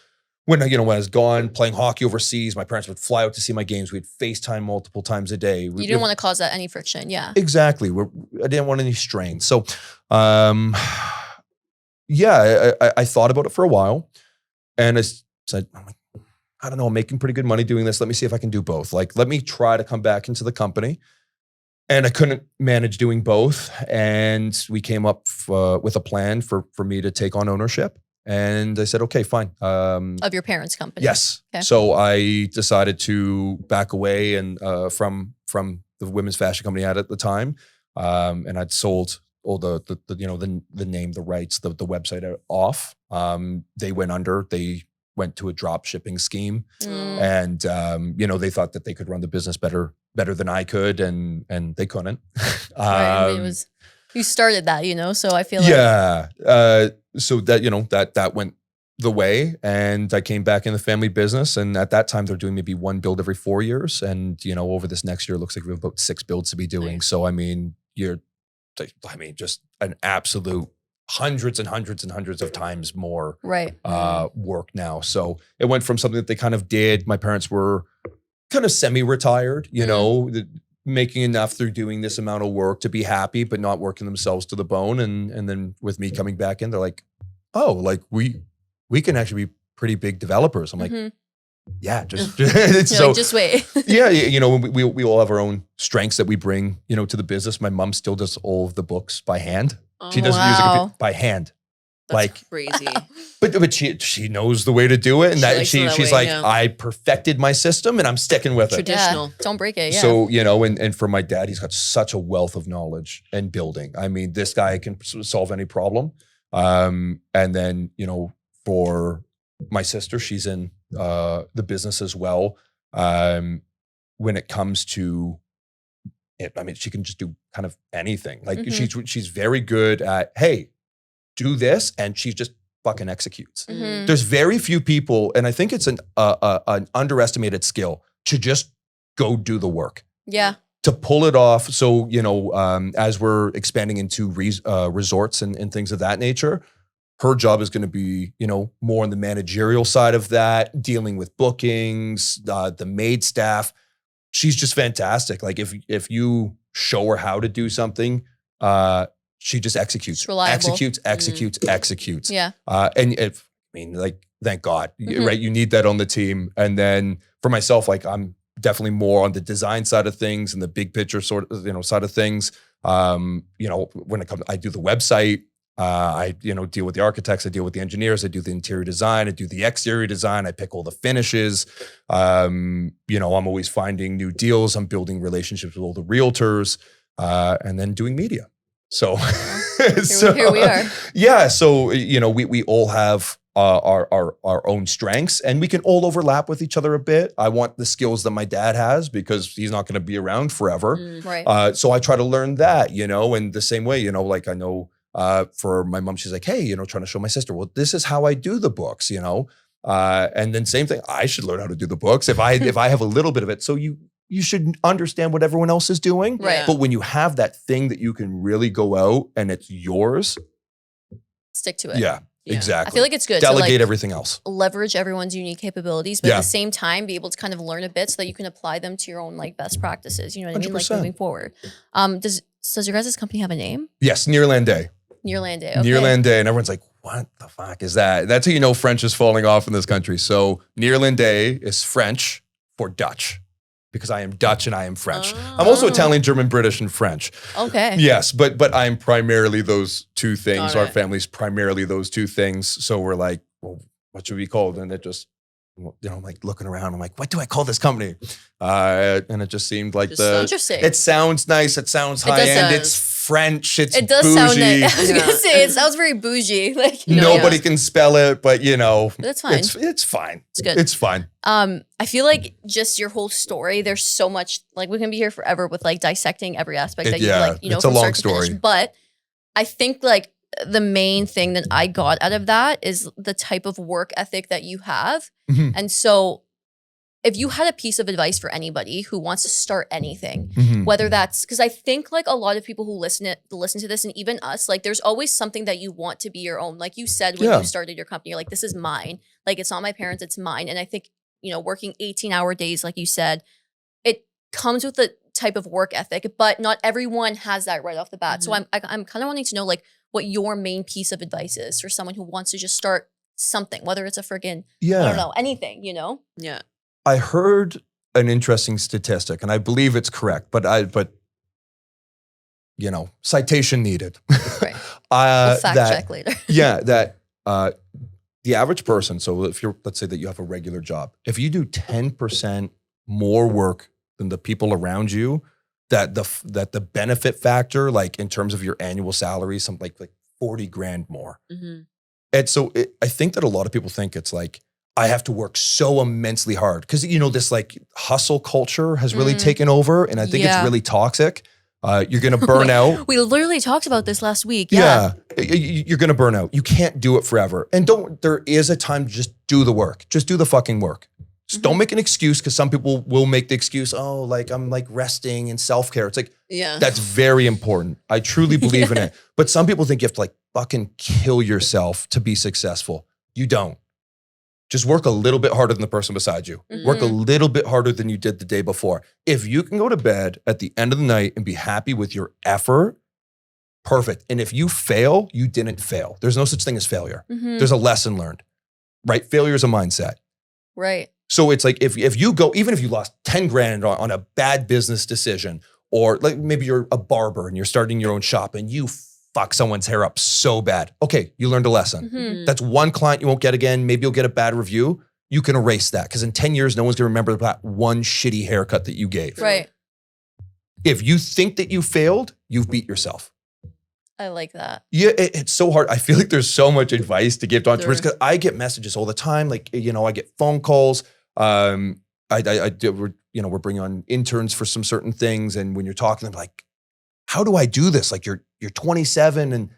When I was gone playing hockey overseas, my parents would fly out to see my games. We'd FaceTime multiple times a day. You didn't want to cause that any friction. Yeah. Exactly. I didn't want any strain. So, yeah, I thought about it for a while, and I said, I don't know, I'm making pretty good money doing this. Let me see if I can do both. Like, let me try to come back into the company. And I couldn't manage doing both. And we came up with a plan for me to take on ownership. And I said, okay, fine. Of your parents' company. Yes. Okay. So I decided to back away and from the women's fashion company I had at the time. And I'd sold all the name, the rights, the website off. They went under. They went to a drop shipping scheme. And they thought that they could run the business better than I could, and they couldn't. Right. I mean, you started that, so I feel like. Yeah. So that went the way, and I came back in the family business. And at that time, they're doing maybe one build every 4 years. And, over this next year, it looks like we have about 6 builds to be doing. Nice. So, just an absolute hundreds and hundreds and hundreds of times more right. Work now. So it went from something that they kind of did. My parents were kind of semi-retired, making enough through doing this amount of work to be happy, but not working themselves to the bone. And then with me coming back in, they're like, oh, like we can actually be pretty big developers. I'm like, yeah, just so just wait. Yeah, we all have our own strengths that we bring, to the business. My mom still does all of the books by hand. She doesn't use it by hand. That's crazy. But she knows the way to do it, and she's like, I perfected my system, and I'm sticking with it. Traditional. Yeah, don't break it. Yeah. So and for my dad, he's got such a wealth of knowledge and building. I mean, this guy can solve any problem. And then for my sister, she's in the business as well. When it comes to it, I mean, she can just do kind of anything. Like she's very good at, hey, do this, and she just fucking executes. There's very few people, and I think it's an underestimated skill to just go do the work. Yeah. To pull it off. So, as we're expanding into resorts and things of that nature, her job is going to be, more on the managerial side of that, dealing with bookings, the maid staff. She's just fantastic. Like if you show her how to do something, she just executes, executes. Yeah. Thank God, right? You need that on the team. And then for myself, like I'm definitely more on the design side of things and the big picture side of things. When it comes, I do the website. I deal with the architects. I deal with the engineers. I do the interior design. I do the exterior design. I pick all the finishes. I'm always finding new deals. I'm building relationships with all the realtors, and then doing media. So, here we are. Yeah. So, we all have our own strengths, and we can all overlap with each other a bit. I want the skills that my dad has because he's not going to be around forever. Right. So I try to learn that, and the same way, like I know, for my mom, she's like, hey, trying to show my sister, well, this is how I do the books, and then same thing, I should learn how to do the books if I have a little bit of it. So you should understand what everyone else is doing. Right. But when you have that thing that you can really go out and it's yours, stick to it. Yeah, exactly. I feel like it's good delegate to everything else. Leverage everyone's unique capabilities, but at the same time, be able to kind of learn a bit so that you can apply them to your own best practices. You know what I mean? 100%. Like moving forward. Does your guys' company have a name? Yes, Nearland Day. Nearland Day. Okay. Nearland Day, and everyone's like, what the fuck is that? That's how French is falling off in this country. So Nearland Day is French for Dutch, because I am Dutch and I am French. I'm also Italian, German, British, and French. Okay. Yes, but I'm primarily those two things. Got Our it. family's primarily those two things. So we're like, well, what should we call it? And it just, I'm like looking around. I'm like, what do I call this company? And it just seemed like Interesting. it sounds nice. It sounds high end. does. It's French. It's It does bougie. sound nice. I was Yeah. gonna say it sounds very bougie. Like Nobody can spell it, but that's fine. It's fine. It's good. It's fine. I feel like just your whole story, there's so much, like we can be here forever with like dissecting every aspect that you like, it's a from long start to finish. story. But I think like the main thing that I got out of that is the type of work ethic that you have. Mhm. And so if you had a piece of advice for anybody who wants to start anything, Mhm. whether that's because I think like a lot of people who listen to this, and even us, like there's always something that you want to be your own. Like you said when Yeah. you started your company, you're like, this is mine. Like it's not my parents, it's mine. And I think, working 18-hour days, like you said, it comes with a type of work ethic, but not everyone has that right off the bat. So I'm kind of wanting to know like what your main piece of advice is for someone who wants to just start something, whether it's a friggin', I don't know, anything, Yeah. I heard an interesting statistic, and I believe it's correct, but citation needed. Right. We'll fact that, check later. that the average person, so let's say that you have a regular job, if you do 10% more work than the people around you, that the benefit factor, like in terms of your annual salary, something like 40 grand more. Mm-hmm. And so I think that a lot of people think it's like, I have to work so immensely hard because, this like hustle culture has really taken over. And I think it's really toxic. You're going to burn out. We literally talked about this last week. Yeah. You're going to burn out. You can't do it forever. And there is a time to just do the work. Just do the fucking work. Just don't make an excuse, because some people will make the excuse, oh, like I'm like resting and self-care. It's like, that's very important. I truly believe in it. But some people think you have to like fucking kill yourself to be successful. You don't. Just work a little bit harder than the person beside you. Work a little bit harder than you did the day before. If you can go to bed at the end of the night and be happy with your effort, perfect. And if you fail, you didn't fail. There's no such thing as failure. There's a lesson learned, right? Failure is a mindset. Right. So it's like if you go, even if you lost 10 grand on a bad business decision, or like maybe you're a barber and you're starting your own shop and you fuck someone's hair up so bad. Okay, you learned a lesson. That's one client you won't get again. Maybe you'll get a bad review. You can erase that, because in 10 years, no one's gonna remember that one shitty haircut that you gave. Right. If you think that you failed, you've beat yourself. I like that. Yeah, it's so hard. I feel like there's so much advice to give to entrepreneurs, because I get messages all the time. Like, I get phone calls. We're bringing on interns for some certain things. And when you're talking, they're like, how do I do this? Like you're 27 and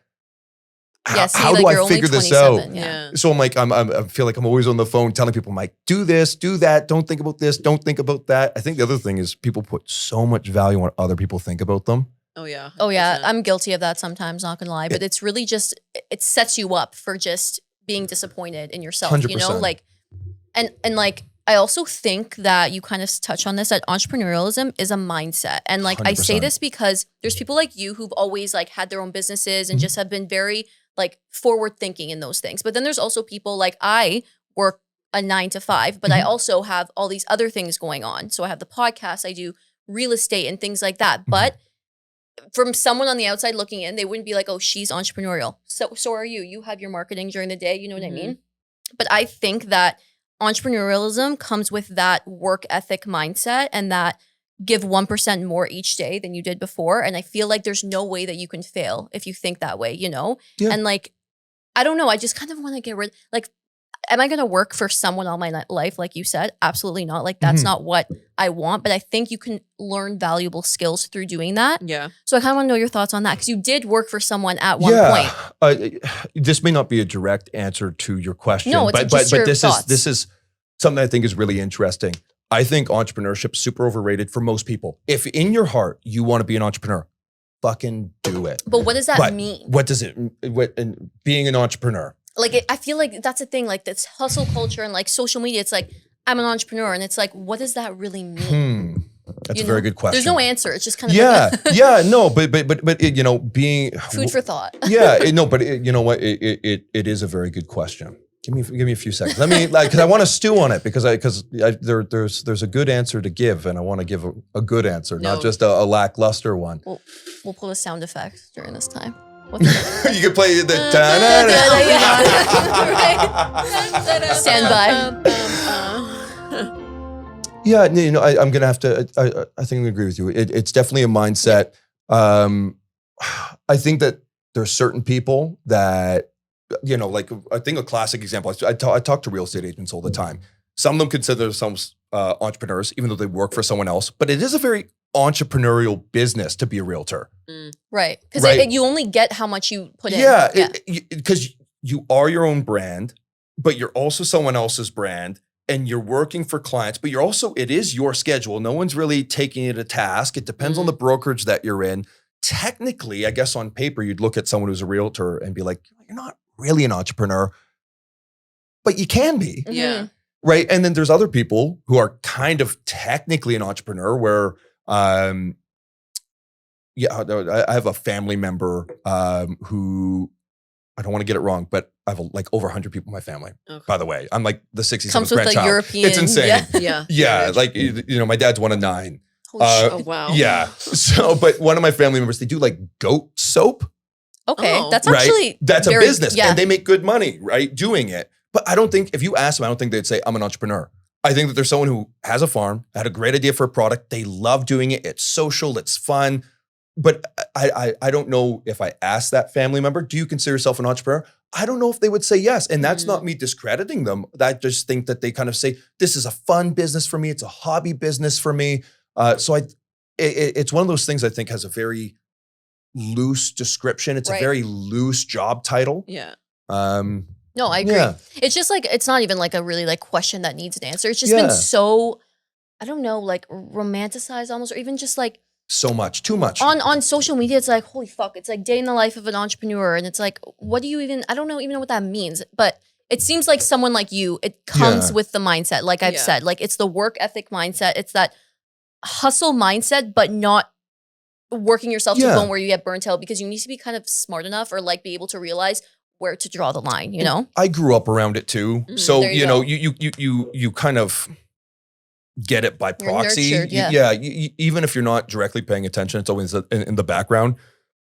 how do I figure this out? Yeah. So I'm like, I feel like I'm always on the phone telling people, I'm like, do this, do that. Don't think about this. Don't think about that. I think the other thing is people put so much value on what other people think about them. Oh yeah. 100%. Oh yeah. I'm guilty of that sometimes, not gonna lie. But it's really just, it sets you up for just being disappointed in yourself, 100%. Like, and like, I also think that you kind of touch on this, that entrepreneurialism is a mindset. And like, 100%. I say this because there's people like you who've always like had their own businesses and just have been very like forward thinking in those things. But then there's also people like I work a 9 to 5, but I also have all these other things going on. So I have the podcast, I do real estate and things like that. But from someone on the outside looking in, they wouldn't be like, oh, she's entrepreneurial. So are you. You have your marketing during the day. You know what I mean? But I think that entrepreneurialism comes with that work ethic mindset and that give 1% more each day than you did before. And I feel like there's no way that you can fail if you think that way, Yeah. And like, I don't know. I just kind of want to get rid, like, am I going to work for someone all my life? Like you said, absolutely not. Like that's not what I want, but I think you can learn valuable skills through doing that. Yeah. So I kind of want to know your thoughts on that, because you did work for someone at one point. This may not be a direct answer to your question, No, it's just your thoughts. This is something I think is really interesting. I think entrepreneurship is super overrated for most people. If in your heart you want to be an entrepreneur, fucking do it. But what does that mean? What does it? Being an entrepreneur? Like, I feel like that's the thing, like this hustle culture and like social media, it's like, I'm an entrepreneur. And it's like, what does that really mean? That's a very good question. There's no answer. It's just kind of being food for thought. but you know what? It is a very good question. Give me a few seconds. Let me because I want to stew on it because there's a good answer to give, and I want to give a good answer, not just a lackluster one. We'll pull a sound effect during this time. You can play the Stand by. Yeah, you know, I'm gonna have to. I think I agree with you. It's definitely a mindset. I think that there's certain people that, you know, like I think a classic example. I talk to real estate agents all the time. Some of them consider themselves entrepreneurs, even though they work for someone else. But it is a very entrepreneurial business to be a realtor, right? Because you only get how much you put in. Yeah, because you are your own brand, but you're also someone else's brand. And you're working for clients, but you're also, it is your schedule. No one's really taking it a task. It depends on the brokerage that you're in. Technically, I guess on paper, you'd look at someone who's a realtor and be like, you're not really an entrepreneur, but you can be. Yeah. Right. And then there's other people who are kind of technically an entrepreneur where, I have a family member who, I don't want to get it wrong, but I have like over 100 people in my family. Okay. By the way, I'm like the 67th Comes with grandchild. a European. It's insane. Yeah. Like, you know, my dad's one of 9. Oh, wow. Yeah. So, but one of my family members, they do like goat soap. Okay. That's actually That's very, a business and they make good money, right? Doing it. But I don't think, if you ask them, I don't think they'd say, I'm an entrepreneur. I think that there's someone who has a farm, had a great idea for a product. They love doing it. It's social. It's fun. But I don't know if I asked that family member, do you consider yourself an entrepreneur? I don't know if they would say yes. And that's not me discrediting them. I just think that they kind of say, this is a fun business for me. It's a hobby business for me. So it's one of those things I think has a very loose description. It's a very loose job title. Yeah. No, I agree. Yeah. It's just like, it's not even like a really like question that needs an answer. It's just been so, I don't know, like romanticized almost, or even just like, so much, too much. On social media, it's like, holy fuck, it's like day in the life of an entrepreneur. And it's like, what do you even, I don't even know what that means. But it seems like someone like you, it comes with the mindset. Like I've said, like it's the work ethic mindset. It's that hustle mindset, but not working yourself to the point where you get burnt out, because you need to be kind of smart enough or like be able to realize where to draw the line, you know? I grew up around it too. So, you know, you kind of get it by proxy. Nurtured, even if you're not directly paying attention, it's always in the background.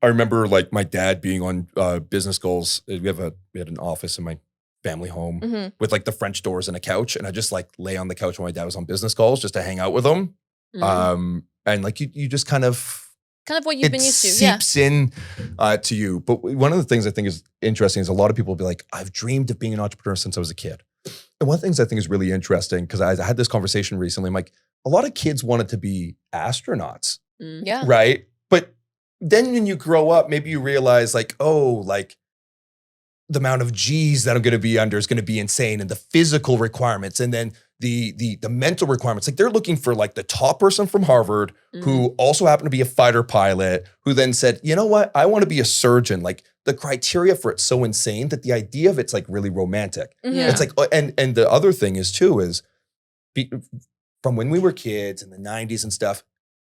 I remember like my dad being on business goals. We had an office in my family home with like the French doors and a couch. And I just like lay on the couch when my dad was on business calls just to hang out with him. And like you just kind of what you've been used to. Seeps in to you. But one of the things I think is interesting is a lot of people will be like, I've dreamed of being an entrepreneur since I was a kid. And one of the things I think is really interesting, because I had this conversation recently, I'm like, a lot of kids wanted to be astronauts. Yeah. Right? But then when you grow up, maybe you realize like, oh, like the amount of G's that I'm going to be under is going to be insane, and the physical requirements, and then the mental requirements. Like they're looking for like the top person from Harvard who also happened to be a fighter pilot, who then said, you know what? I want to be a surgeon. Like the criteria for it's so insane that the idea of it's like really romantic. It's like, and the other thing is too, is from when we were kids in the 90s and stuff,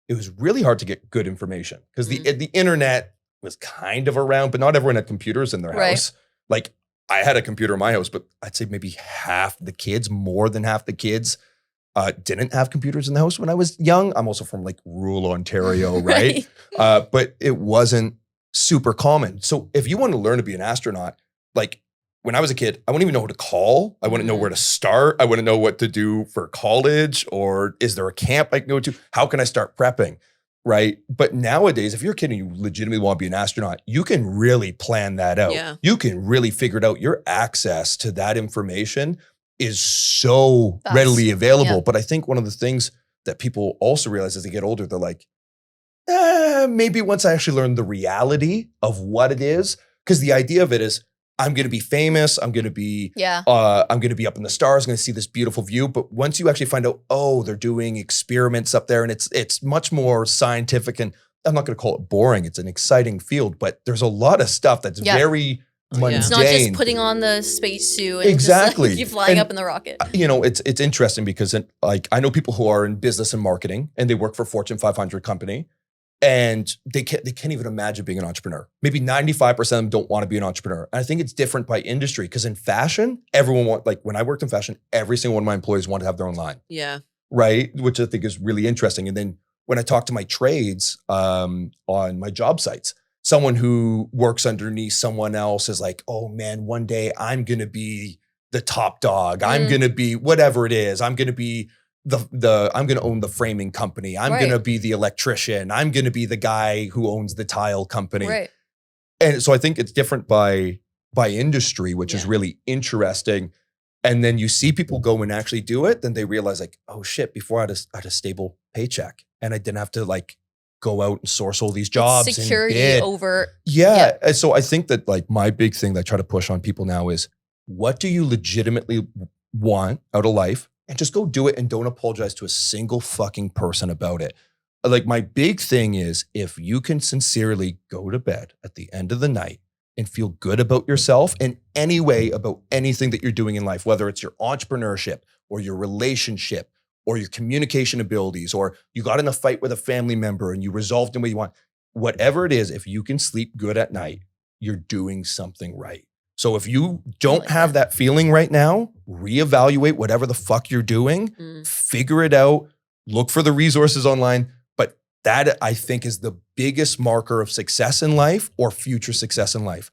it was really hard to get good information because the internet was kind of around, but not everyone had computers in their house. Like I had a computer in my house, but I'd say maybe half the kids, more than half the kids, didn't have computers in the house when I was young. I'm also from like rural Ontario, right? But it wasn't super common. So if you want to learn to be an astronaut, like when I was a kid, I wouldn't even know who to call. I wouldn't know where to start. I wouldn't know what to do for college, or is there a camp I can go to? How can I start prepping? Right. But nowadays, if you're a kid and you legitimately want to be an astronaut, you can really plan that out. Yeah. You can really figure it out. Your access to that information is so readily available. But I think one of the things that people also realize as they get older, they're like, maybe once I actually learn the reality of what it is, because the idea of it is, I'm going to be famous. I'm going to be, I'm going to be up in the stars. I'm going to see this beautiful view. But once you actually find out, oh, they're doing experiments up there, and it's much more scientific, and I'm not going to call it boring. It's an exciting field, but there's a lot of stuff that's very mundane. It's not just putting on the spacesuit and exactly. just like, you flying up in the rocket. You know, it's interesting because like I know people who are in business and marketing, and they work for Fortune 500 company. And they can't even imagine being an entrepreneur. Maybe 95% of them don't want to be an entrepreneur. And I think it's different by industry because in fashion, when I worked in fashion, every single one of my employees wanted to have their own line. Yeah. Right? Which I think is really interesting. And then when I talk to my trades on my job sites, someone who works underneath someone else is like, oh man, one day I'm going to be the top dog. I'm going to be whatever it is. I'm going to be I'm going to own the framing company. I'm going to be the electrician. I'm going to be the guy who owns the tile company. Right. And so I think it's different by industry, which is really interesting. And then you see people go and actually do it. Then they realize like, oh shit, before I had a stable paycheck and I didn't have to like go out and source all these jobs. It's security over. Yeah. And so I think that like my big thing that I try to push on people now is what do you legitimately want out of life? And just go do it and don't apologize to a single fucking person about it. Like my big thing is if you can sincerely go to bed at the end of the night and feel good about yourself in any way about anything that you're doing in life, whether it's your entrepreneurship or your relationship or your communication abilities, or you got in a fight with a family member and you resolved in the way you want, whatever it is, if you can sleep good at night, you're doing something right. So if you don't have that feeling right now, reevaluate whatever the fuck you're doing, figure it out, look for the resources online. But that I think is the biggest marker of success in life or future success in life.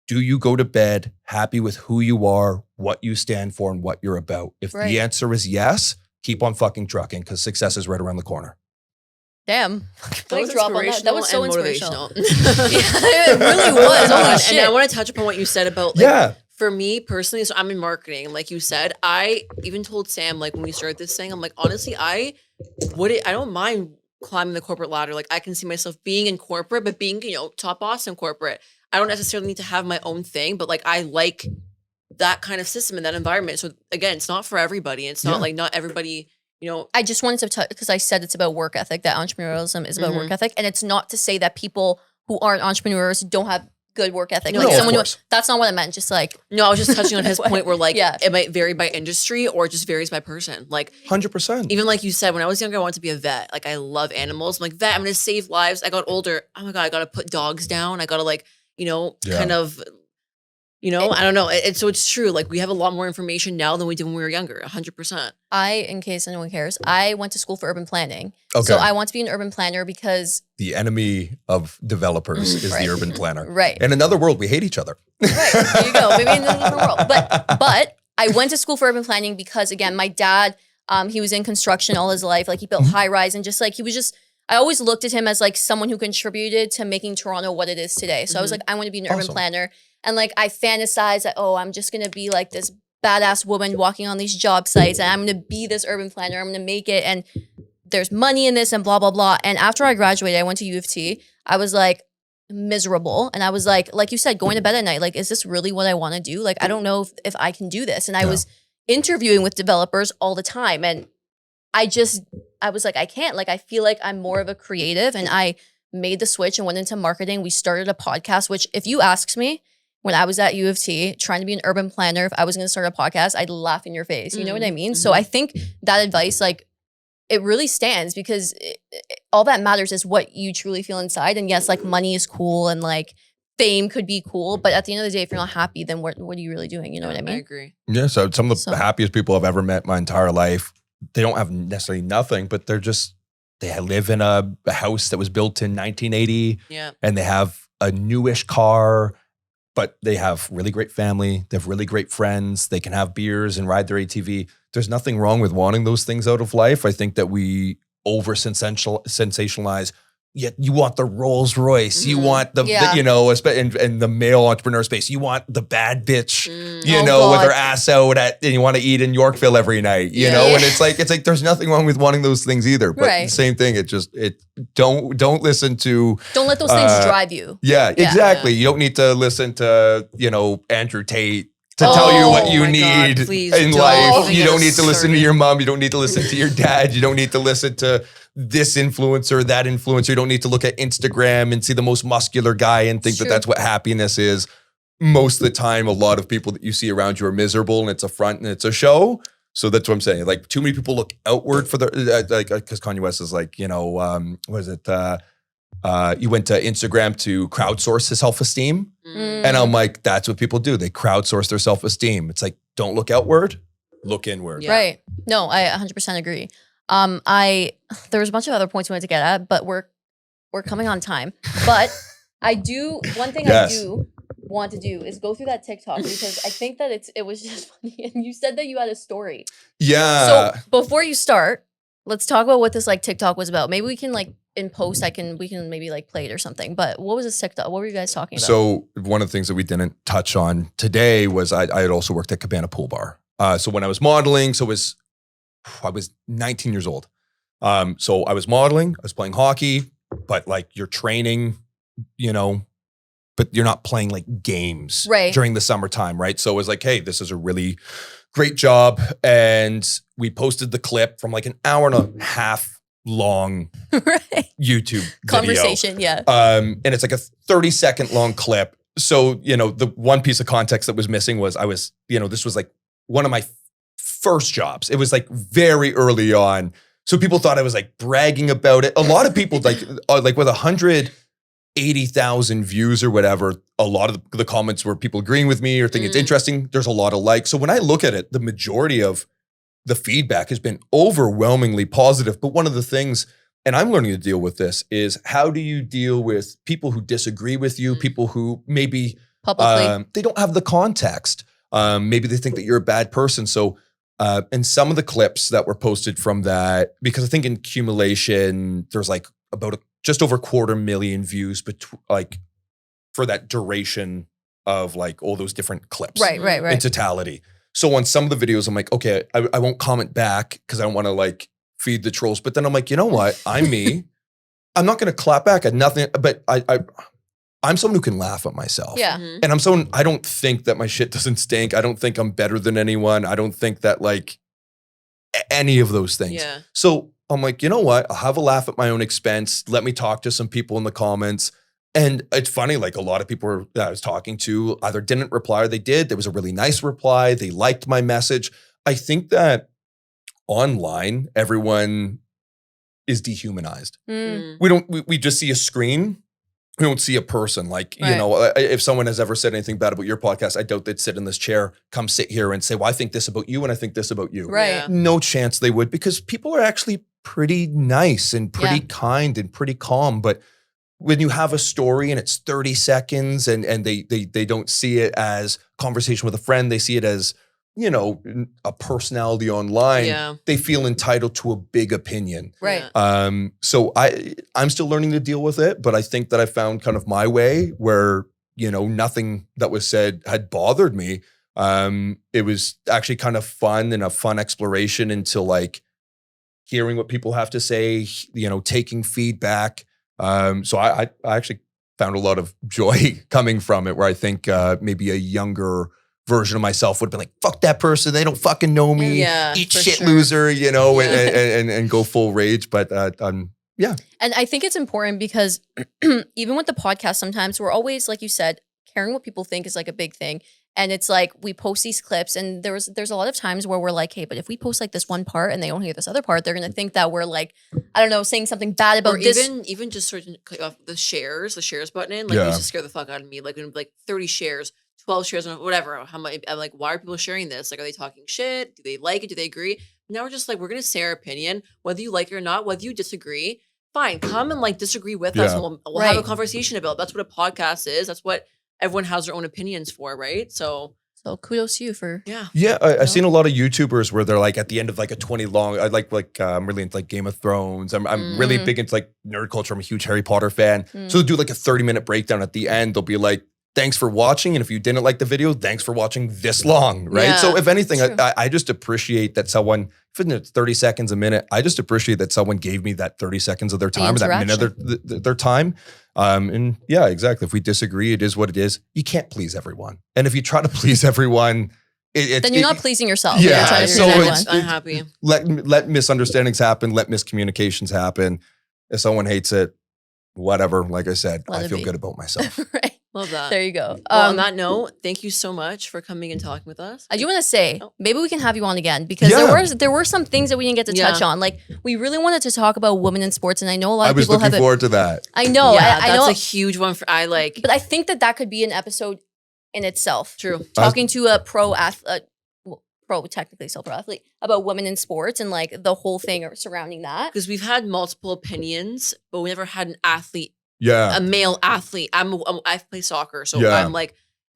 Do you go to bed happy with who you are, what you stand for, and what you're about? If the answer is yes, keep on fucking trucking because success is right around the corner. Damn. That was drop on that. That was so inspirational. Yeah, it really was. Holy shit. And I want to touch upon what you said about for me personally, so I'm in marketing. Like you said, I even told Sam, like when we started this thing, I'm like, honestly, I don't mind climbing the corporate ladder. Like I can see myself being in corporate, but being, top boss in corporate. I don't necessarily need to have my own thing, but like I like that kind of system and that environment. So again, it's not for everybody. It's not like not everybody, I just wanted to touch because I said it's about work ethic, that entrepreneurialism is about work ethic. And it's not to say that people who aren't entrepreneurs don't have good work ethic. No, like of someone course. That's not what I meant. Just like, no, I was just touching on his point where like it might vary by industry or it just varies by person. Like 100%. Even like you said, when I was younger, I wanted to be a vet. Like I love animals. I'm like, vet, I'm going to save lives. I got older. Oh my God, I got to put dogs down. I got to kind of, I don't know. So it's true. Like we have a lot more information now than we did when we were younger. 100%. In case anyone cares, I went to school for urban planning. Okay. So I want to be an urban planner because the enemy of developers is the urban planner. Right. In another world, we hate each other. Right. There you go. Maybe in a different world. But I went to school for urban planning because again, my dad, he was in construction all his life. Like he built high rise and I always looked at him as like someone who contributed to making Toronto what it is today. So I was like, I want to be an urban planner. And like I fantasize that, I'm just going to be like this badass woman walking on these job sites and I'm going to be this urban planner. I'm going to make it. And there's money in this and blah, blah, blah. And after I graduated, I went to U of T. I was like miserable. And I was like you said, going to bed at night, like, is this really what I want to do? Like, I don't know if I can do this. And I was interviewing with developers all the time. And I was like, I can't. Like, I feel like I'm more of a creative. And I made the switch and went into marketing. We started a podcast, which if you asked me when I was at U of T trying to be an urban planner, if I was going to start a podcast, I'd laugh in your face. You know what I mean? So I think that advice, like, it really stands because all that matters is what you truly feel inside. And yes, like money is cool and like fame could be cool. But at the end of the day, if you're not happy, then what are you really doing? You know what I mean? I agree. Yeah. So some of the happiest people I've ever met my entire life, they don't have necessarily nothing, but they live in a house that was built in 1980 and they have a newish car, but they have really great family. They have really great friends. They can have beers and ride their ATV. There's nothing wrong with wanting those things out of life. I think that we sensationalize. Yeah, you want the Rolls Royce. You want the in the male entrepreneur space. You want the bad bitch, with her ass out and you want to eat in Yorkville every night, you know. And it's like there's nothing wrong with wanting those things either. But the same thing. Don't listen to. Don't let those things drive you. Yeah, exactly. You don't need to listen to Andrew Tate to tell you what you need in life. You don't need to listen to your mom. You don't need to listen to your dad. You don't need to listen to this influencer, that influencer. You don't need to look at Instagram and see the most muscular guy and think that that's what happiness is. Most of the time, a lot of people that you see around you are miserable and it's a front and it's a show. So that's what I'm saying. Like too many people look outward for because Kanye West is like, what is it? you went to Instagram to crowdsource his self-esteem. And I'm like, that's what people do. They crowdsource their self-esteem. It's like, don't look outward, look inward. Yeah. Right. No, I 100% agree. There was a bunch of other points we wanted to get at, but we're coming on time. But one thing I do want to do is go through that TikTok because I think that it was just funny. And you said that you had a story. Yeah. So before you start, let's talk about what this like TikTok was about. Maybe we can like in post, we can maybe like play it or something. But what was this TikTok? What were you guys talking about? So one of the things that we didn't touch on today was I had also worked at Cabana Pool Bar. So when I was modeling, I was 19 years old. So I was modeling, I was playing hockey, but like you're training, but you're not playing like games during the summertime, right? So it was like, hey, this is a really great job. And we posted the clip from like an hour and a half long YouTube conversation, video. And it's like a 30-second long clip. So, the one piece of context that was missing was this was like one of my first jobs. It was like very early on. So people thought I was like bragging about it. A lot of people like with 180,000 views or whatever, a lot of the comments were people agreeing with me or thinking it's interesting. There's a lot of likes. So when I look at it, the majority of the feedback has been overwhelmingly positive. But one of the things, and I'm learning to deal with this, is how do you deal with people who disagree with you, people who maybe publicly they don't have the context. Maybe they think that you're a bad person. So and some of the clips that were posted from that, because I think in accumulation, there's like about just over 250,000 views, like for that duration of like all those different clips. Right. In totality. So on some of the videos, I'm like, okay, I won't comment back because I don't want to like feed the trolls. But then I'm like, you know what? I'm me. I'm not going to clap back at nothing. But I'm someone who can laugh at myself. Yeah. And I'm someone, I don't think that my shit doesn't stink. I don't think I'm better than anyone. I don't think that like any of those things. Yeah. So I'm like, you know what? I'll have a laugh at my own expense. Let me talk to some people in the comments. And it's funny, like a lot of people that I was talking to either didn't reply or they did. There was a really nice reply. They liked my message. I think that online, everyone is dehumanized. We just see a screen. We don't see a person. Like, if someone has ever said anything bad about your podcast, I doubt they'd sit in this chair, come sit here and say, well, I think this about you and I think this about you. Right. Yeah. No chance they would, because people are actually pretty nice and pretty kind and pretty calm. But when you have a story and it's 30 seconds and they don't see it as conversation with a friend, they see it as, a personality online, they feel entitled to a big opinion. Right. So I'm still learning to deal with it, but I think that I found kind of my way where, nothing that was said had bothered me. It was actually kind of fun and a fun exploration into like hearing what people have to say, taking feedback. So I actually found a lot of joy coming from it, where I think maybe a younger version of myself would have been like, fuck that person. They don't fucking know me. Yeah, Eat for shit, sure. loser, and go full rage. But yeah. And I think it's important because even with the podcast, sometimes we're always, like you said, caring what people think is like a big thing. And it's like we post these clips and there's a lot of times where we're like, hey, but if we post like this one part and they don't hear this other part, they're going to think that we're like, I don't know, saying something bad about Or this. even just sort of click off the shares button. Like, it used to scare the fuck out of me. Like, when like 30 shares, 12 shares, whatever. How much? I'm like, why are people sharing this? Like, are they talking shit? Do they like it? Do they agree? Now we're just like, we're going to say our opinion, whether you like it or not, whether you disagree. Fine, come and like disagree with us. And we'll have a conversation about it. That's what a podcast is. That's what everyone has their own opinions for, right? So kudos to you for I've seen a lot of YouTubers where they're like at the end of like a 20 long. I like I'm really into like Game of Thrones. I'm really big into like nerd culture. I'm a huge Harry Potter fan. So they'll do like a 30-minute breakdown at the end. They'll be like, thanks for watching. And if you didn't like the video, thanks for watching this long, right? Yeah, so if anything, I just appreciate that someone, if it's 30 seconds a minute, I just appreciate that someone gave me that 30 seconds of their time or that minute of their time. And yeah, exactly. If we disagree, it is what it is. You can't please everyone. And if you try to please everyone, then you're not pleasing yourself. Yeah, you're trying to so please it's everyone. unhappy. Let misunderstandings happen. Let miscommunications happen. If someone hates it, whatever. Like I said, Let I it feel be. good about myself. Right. Love that. There you go. Well, on that note, thank you so much for coming and talking with us. I do want to say, Oh. maybe we can have you on again because there were some things that we didn't get to touch on. Like we really wanted to talk about women in sports, and I know a lot of people have. I was looking forward to that. I know. Yeah, I that's know. a huge one for But I think that could be an episode in itself. True. Talking to a pro athlete, technically still pro athlete, about women in sports and like the whole thing surrounding that. Because we've had multiple opinions, but we never had an athlete. Yeah. A male athlete. I play soccer, so I'm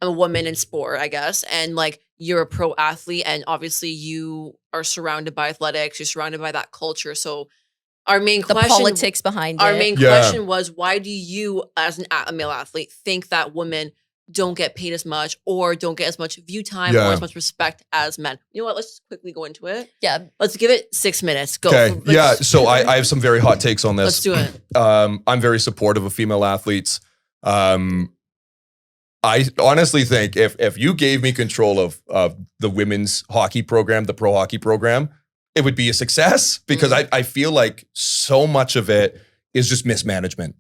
a woman in sport, I guess. And like you're a pro athlete, and obviously you are surrounded by athletics. You're surrounded by that culture. So our main question, politics behind our it. main question was, why do you, as a male athlete, think that women don't get paid as much or don't get as much view time or as much respect as men? You know what? Let's just quickly go into it. Yeah. Let's give it 6 minutes. Go. Okay. Yeah. So I have some very hot takes on this. Let's do it. I'm very supportive of female athletes. I honestly think if you gave me control of the women's hockey program, the pro hockey program, it would be a success because I feel like so much of it is just mismanagement.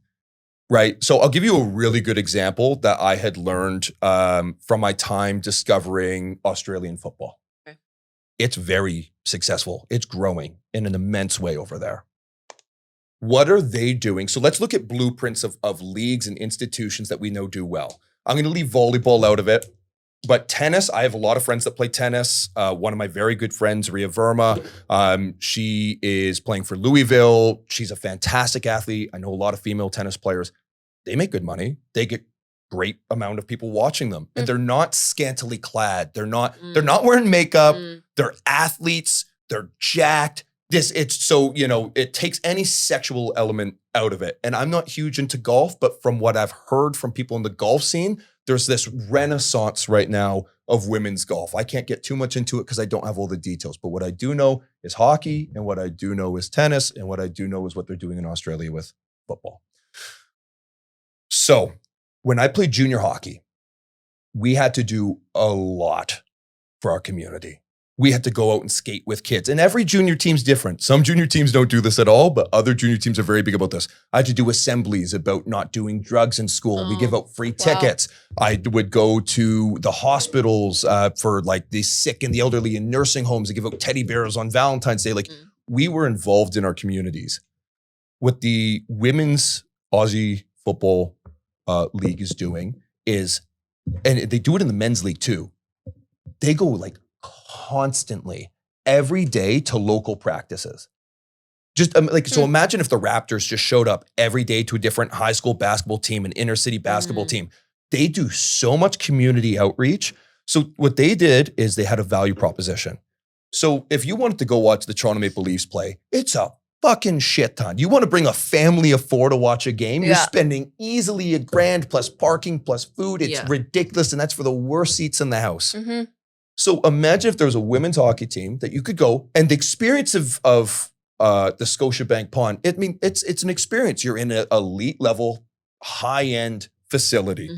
Right. So I'll give you a really good example that I had learned from my time discovering Australian football. Okay. It's very successful. It's growing in an immense way over there. What are they doing? So let's look at blueprints of leagues and institutions that we know do well. I'm going to leave volleyball out of it. But tennis, I have a lot of friends that play tennis. One of my very good friends, Ria Verma, she is playing for Louisville. She's a fantastic athlete. I know a lot of female tennis players. They make good money. They get great amount of people watching them. And they're not scantily clad. They're not wearing makeup. They're athletes. They're jacked. It takes any sexual element out of it. And I'm not huge into golf, but from what I've heard from people in the golf scene, there's this renaissance right now of women's golf. I can't get too much into it because I don't have all the details. But what I do know is hockey, and what I do know is tennis, and what I do know is what they're doing in Australia with football. So when I played junior hockey, we had to do a lot for our community. We had to go out and skate with kids. And every junior team's different. Some junior teams don't do this at all, but other junior teams are very big about this. I had to do assemblies about not doing drugs in school. We give out free tickets. I would go to the hospitals for like the sick and the elderly in nursing homes and give out teddy bears on Valentine's Day. We were involved in our communities. What the women's Aussie football league is doing is, and they do it in the men's league too, they go like constantly every day to local practices. So imagine if the Raptors just showed up every day to a different high school basketball team, an inner city basketball team. They do so much community outreach. So what they did is they had a value proposition. So if you wanted to go watch the Toronto Maple Leafs play, it's a fucking shit ton. You want to bring a family of 4 to watch a game, you're spending easily $1,000 plus parking plus food. It's ridiculous. And that's for the worst seats in the house. So imagine if there was a women's hockey team that you could go, and the experience of the Scotiabank Pond, it's an experience. You're in an elite level, high-end facility.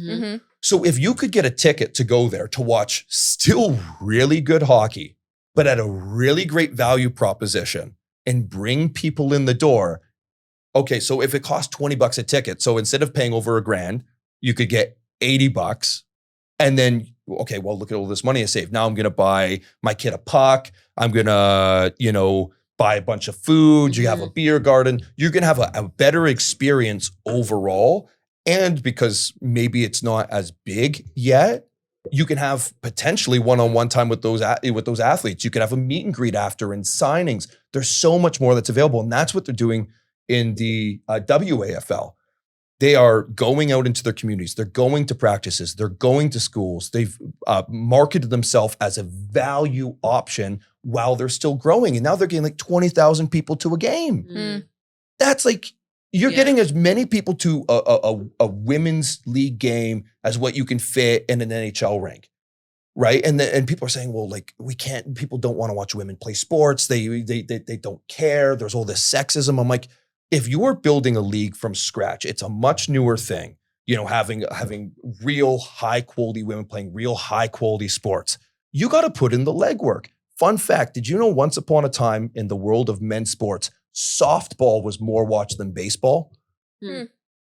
So if you could get a ticket to go there to watch still really good hockey, but at a really great value proposition and bring people in the door. Okay, so if it costs $20 a ticket, so instead of paying over $1,000, you could get $80. And then, okay, well, look at all this money I saved. Now I'm going to buy my kid a puck. I'm going to, buy a bunch of food. You have a beer garden. You're going to have a better experience overall. And because maybe it's not as big yet, you can have potentially one-on-one time with those athletes. You can have a meet and greet after and signings. There's so much more that's available. And that's what they're doing in the WAFL. They are going out into their communities. They're going to practices. They're going to schools. They've marketed themselves as a value option while they're still growing. And now they're getting like 20,000 people to a game. That's like, you're getting as many people to a women's league game as what you can fit in an NHL rink, right? And people are saying, well, like, we can't, people don't want to watch women play sports. They don't care. There's all this sexism. I'm like, if you are building a league from scratch, it's a much newer thing, having real high quality women playing real high quality sports. You got to put in the legwork. Fun fact, did you know once upon a time in the world of men's sports, softball was more watched than baseball?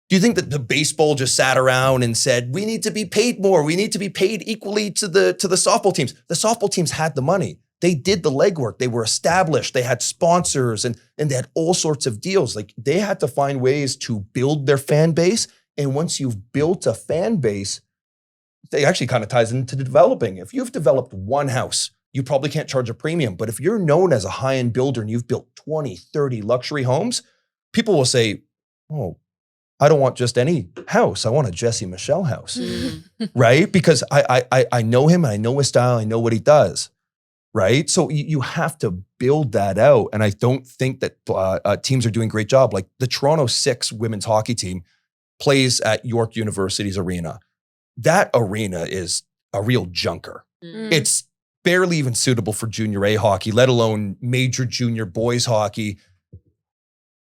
Do you think that the baseball just sat around and said, we need to be paid more. We need to be paid equally to the softball teams. The softball teams had the money. They did the legwork. They were established. They had sponsors and they had all sorts of deals. Like they had to find ways to build their fan base. And once you've built a fan base, they actually kind of ties into the developing. If you've developed one house, you probably can't charge a premium. But if you're known as a high-end builder and you've built 20, 30 luxury homes, people will say, oh, I don't want just any house. I want a Jesse Michel house, right? Because I know him, I know his style, I know what he does, right? So you have to build that out. And I don't think that teams are doing a great job. Like the Toronto 6 women's hockey team plays at York University's arena. That arena is a real junker. It's barely even suitable for junior A hockey, let alone major junior boys hockey.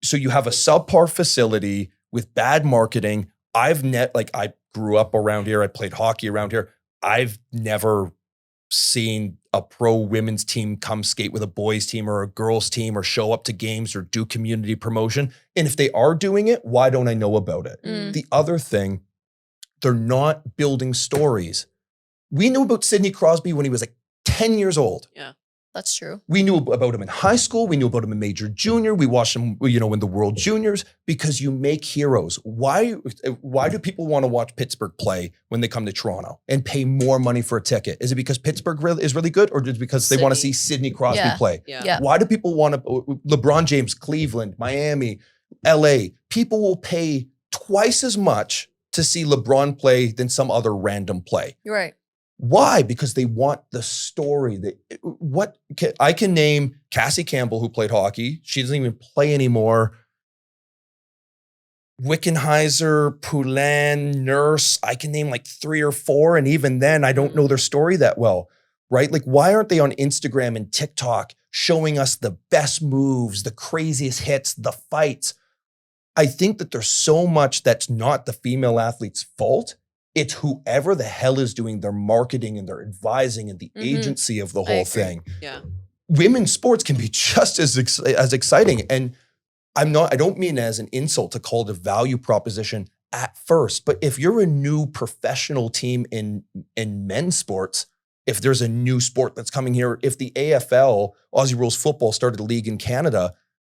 So you have a subpar facility with bad marketing. I grew up around here. I played hockey around here. I've never seen a pro women's team come skate with a boys team or a girls team or show up to games or do community promotion. And if they are doing it, why don't I know about it? The other thing, they're not building stories. We knew about Sidney Crosby when he was like 10 years old. Yeah. That's true. We knew about him in high school. We knew about him in major junior. We watched him, in the World Juniors, because you make heroes. Why do people want to watch Pittsburgh play when they come to Toronto and pay more money for a ticket? Is it because Pittsburgh is really good, or is it because they want to see Sidney Crosby play? Yeah. Why do people want to, LeBron James, Cleveland, Miami, LA, people will pay twice as much to see LeBron play than some other random play. You're right. Why? Because they want the story. I can name Cassie Campbell, who played hockey. She doesn't even play anymore. Wickenheiser, Poulin, Nurse. I can name like 3 or 4. And even then, I don't know their story that well, right? Like, why aren't they on Instagram and TikTok showing us the best moves, the craziest hits, the fights? I think that there's so much that's not the female athlete's fault. It's whoever the hell is doing their marketing and their advising and the agency of the whole thing. Yeah. Women's sports can be just as exciting. And I don't mean as an insult to call it a value proposition at first, but if you're a new professional team in men's sports, if there's a new sport that's coming here, if the AFL, Aussie Rules Football, started a league in Canada,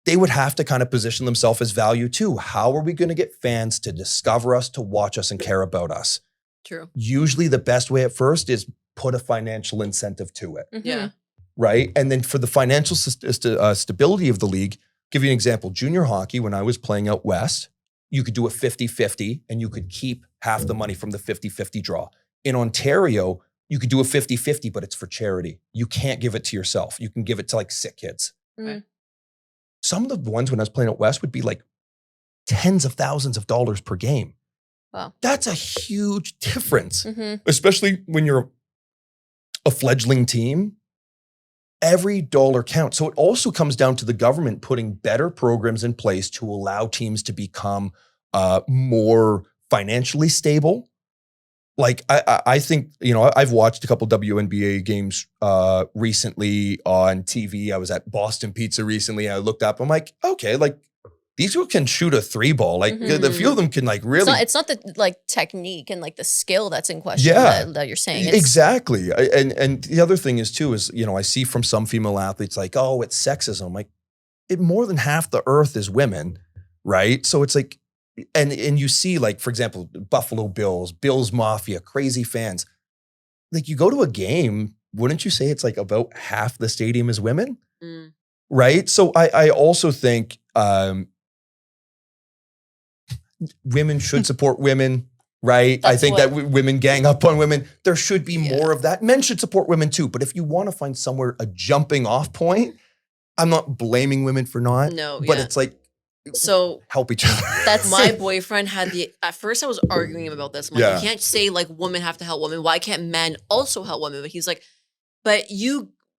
they would have to kind of position themselves as value too. How are we going to get fans to discover us, to watch us and care about us? True. Usually the best way at first is put a financial incentive to it. Yeah. Right? And then for the financial stability of the league, give you an example. Junior hockey, when I was playing out west, you could do a 50-50 and you could keep half the money from the 50-50 draw. In Ontario, you could do a 50-50, but it's for charity. You can't give it to yourself. You can give it to like sick kids. Okay. Some of the ones when I was playing out west would be like tens of thousands of dollars per game. Wow. That's a huge difference, especially when you're a fledgling team. Every dollar counts. So it also comes down to the government putting better programs in place to allow teams to become more financially stable. Like I think, I've watched a couple WNBA games recently on TV. I was at Boston Pizza recently. I looked up, I'm like, okay, like these people can shoot a 3 ball. Like the few of them can like really. It's not the like technique and like the skill that's in question that you're saying. Exactly. And the other thing is too, is, I see from some female athletes like, oh, it's sexism. I'm like, more than half the earth is women, right? So it's like, and you see like, for example, Buffalo Bills Mafia, crazy fans. Like you go to a game, wouldn't you say it's like about half the stadium is women? Right? So I also think, women should support women, right? I think that women gang up on women. There should be more of that. Men should support women too. But if you want to find somewhere a jumping off point, I'm not blaming women for not. No, but it's like, so help each other. That's my boyfriend had at first I was arguing about this. I'm like, you can't say like women have to help women. Why can't men also help women? But he's like, but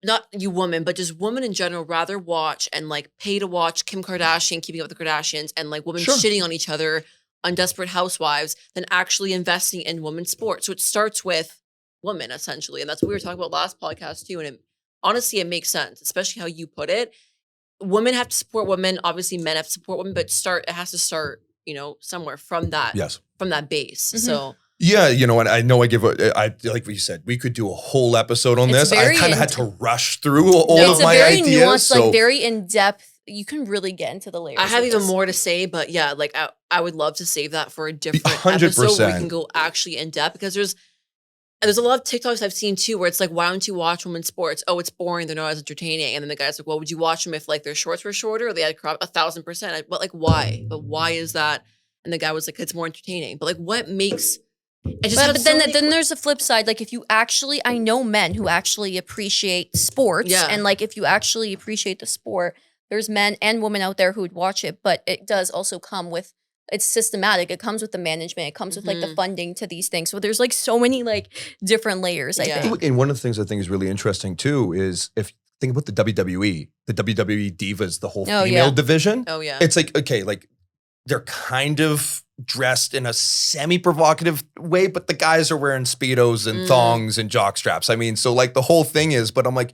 not you women, but just women in general rather watch and like pay to watch Kim Kardashian keeping up with the Kardashians and like women shitting on each other on Desperate Housewives than actually investing in women's sports. So it starts with women essentially. And that's what we were talking about last podcast too. And honestly, it makes sense, especially how you put it. Women have to support women. Obviously men have to support women, but it has to start, somewhere from that Yes. base. Mhm. So Yeah, and I know I like what you said, we could do a whole episode on It's this. I very kind of had to rush through all No. of It's a my very ideas. nuanced, So like very in depth. You can really get into the layers. I have with even this. more to say, but yeah, like I would love to save that for a different 100%. episode where we can go actually in depth, because there's a lot of TikToks I've seen too where it's like, why don't you watch women's sports? Oh, it's boring. They're not as entertaining. And then the guy's like, well, would you watch them if like their shorts were shorter or they had crop 1,000%? But like, why? But why is that? And the guy was like, it's more entertaining. But like, what makes I just have But so then, many then there's a flip side. Like if you actually, I know men who actually appreciate sports, Yeah. and like if you actually appreciate the sport, there's men and women out there who would watch it. But it does also come with, it's systematic. It comes with the management. It comes with like the Mhm. funding to these things. So there's like so many like different layers. I Yeah. think. And one of the things I think is really interesting too is if think about the WWE divas, the whole Oh, female yeah. division. Oh yeah. It's like, okay, like they're kind of dressed in a semi-provocative way, but the guys are wearing Speedos and thongs and jock straps. I mean, so like the whole thing is, but I'm like,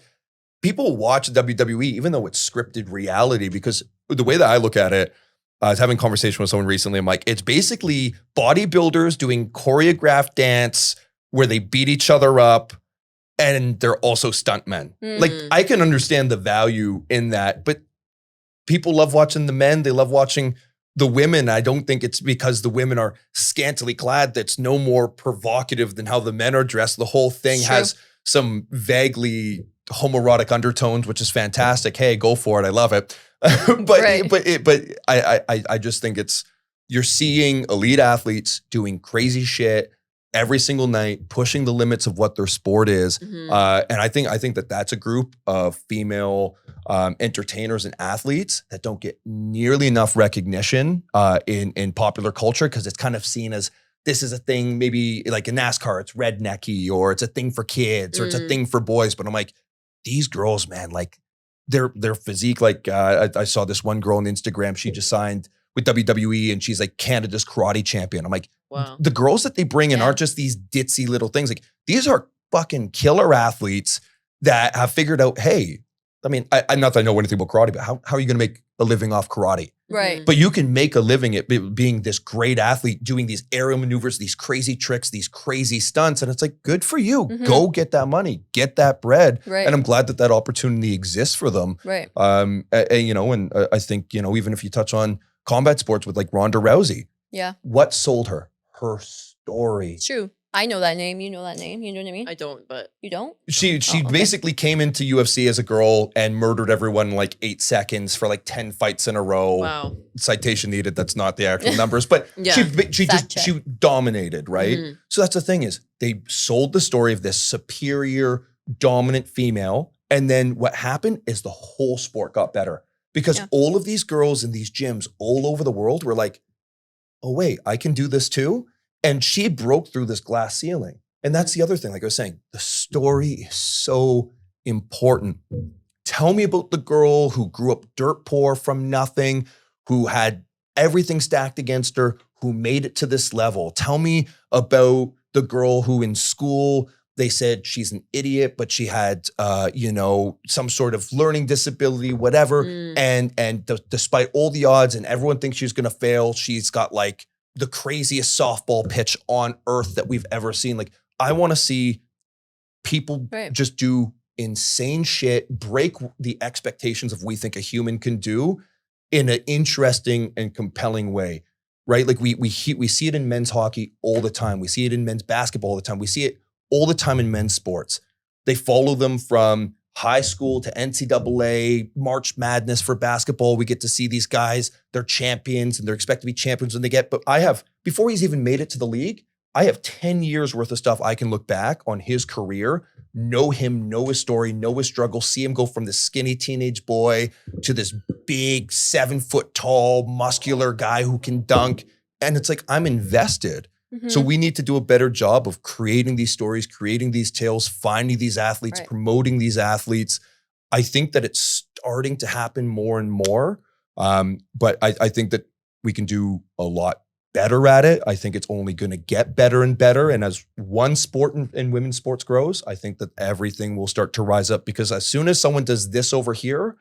people watch WWE, even though it's scripted reality, because the way that I look at it, I was having a conversation with someone recently. I'm like, it's basically bodybuilders doing choreographed dance where they beat each other up and they're also stuntmen. Like Mm. I can understand the value in that, but people love watching the men. They love watching the women. I don't think it's because the women are scantily clad that's no more provocative than how the men are dressed. The whole thing It's true. has some vaguely homoerotic undertones, which is fantastic. Hey, go for it. I love it. but Right. but I just think you're seeing elite athletes doing crazy shit every single night, pushing the limits of what their sport is. Mhm. And I think that that's a group of female entertainers and athletes that don't get nearly enough recognition in popular culture, because it's kind of seen as this is a thing, maybe like in NASCAR, it's rednecky, or it's a thing for kids, or it's a Mm. thing for boys. But I'm like, these girls, man, like their physique, like I saw this one girl on Instagram, she just signed with WWE and she's like Canada's karate champion. I'm like, Wow. the girls that they bring in Yeah. aren't just these ditzy little things. Like these are fucking killer athletes that have figured out, hey, I mean, I not that I know anything about karate, but how are you going to make a living off karate? Right. But you can make a living at being this great athlete, doing these aerial maneuvers, these crazy tricks, these crazy stunts. And it's like, good for you. Mhm. Go get that money, get that bread. Right. And I'm glad that opportunity exists for them. Right. And I think, even if you touch on combat sports with like Ronda Rousey, Yeah. what sold her? Her story. It's true. I know that name. You know that name. You know what I mean? I don't, but You don't? She Oh, okay. basically came into UFC as a girl and murdered everyone in like 8 seconds for like 10 fights in a row. wow. Citation needed. That's not the actual numbers, but Yeah. Fact check. she dominated, right? Mhm. So that's the thing is they sold the story of this superior, dominant female. And then what happened is the whole sport got better because Yeah. all of these girls in these gyms all over the world were like, oh, wait, I can do this too. And she broke through this glass ceiling. And that's the other thing. Like I was saying, the story is so important. Tell me about the girl who grew up dirt poor from nothing, who had everything stacked against her, who made it to this level. Tell me about the girl who in school, they said she's an idiot, but she had, some sort of learning disability, whatever. Mm. And despite all the odds and everyone thinks she's going to fail, she's got like the craziest softball pitch on earth that we've ever seen. Like, I want to see people Right. just do insane shit, break the expectations of we think a human can do in an interesting and compelling way, right? Like we see it in men's hockey all the time. We see it in men's basketball all the time. We see it all the time in men's sports. They follow them from high school to NCAA, March Madness for basketball. We get to see these guys, they're champions and they're expected to be champions when they get, but before he's even made it to the league, I have 10 years worth of stuff I can look back on his career, know him, know his story, know his struggle, see him go from this skinny teenage boy to this big 7 foot tall, muscular guy who can dunk. And it's like, I'm invested. Mhm. So we need to do a better job of creating these stories, creating these tales, finding these athletes, Right. promoting these athletes. I think that it's starting to happen more and more. But I think that we can do a lot better at it. I think it's only going to get better and better. And as one sport in women's sports grows, I think that everything will start to rise up, because as soon as someone does this over here,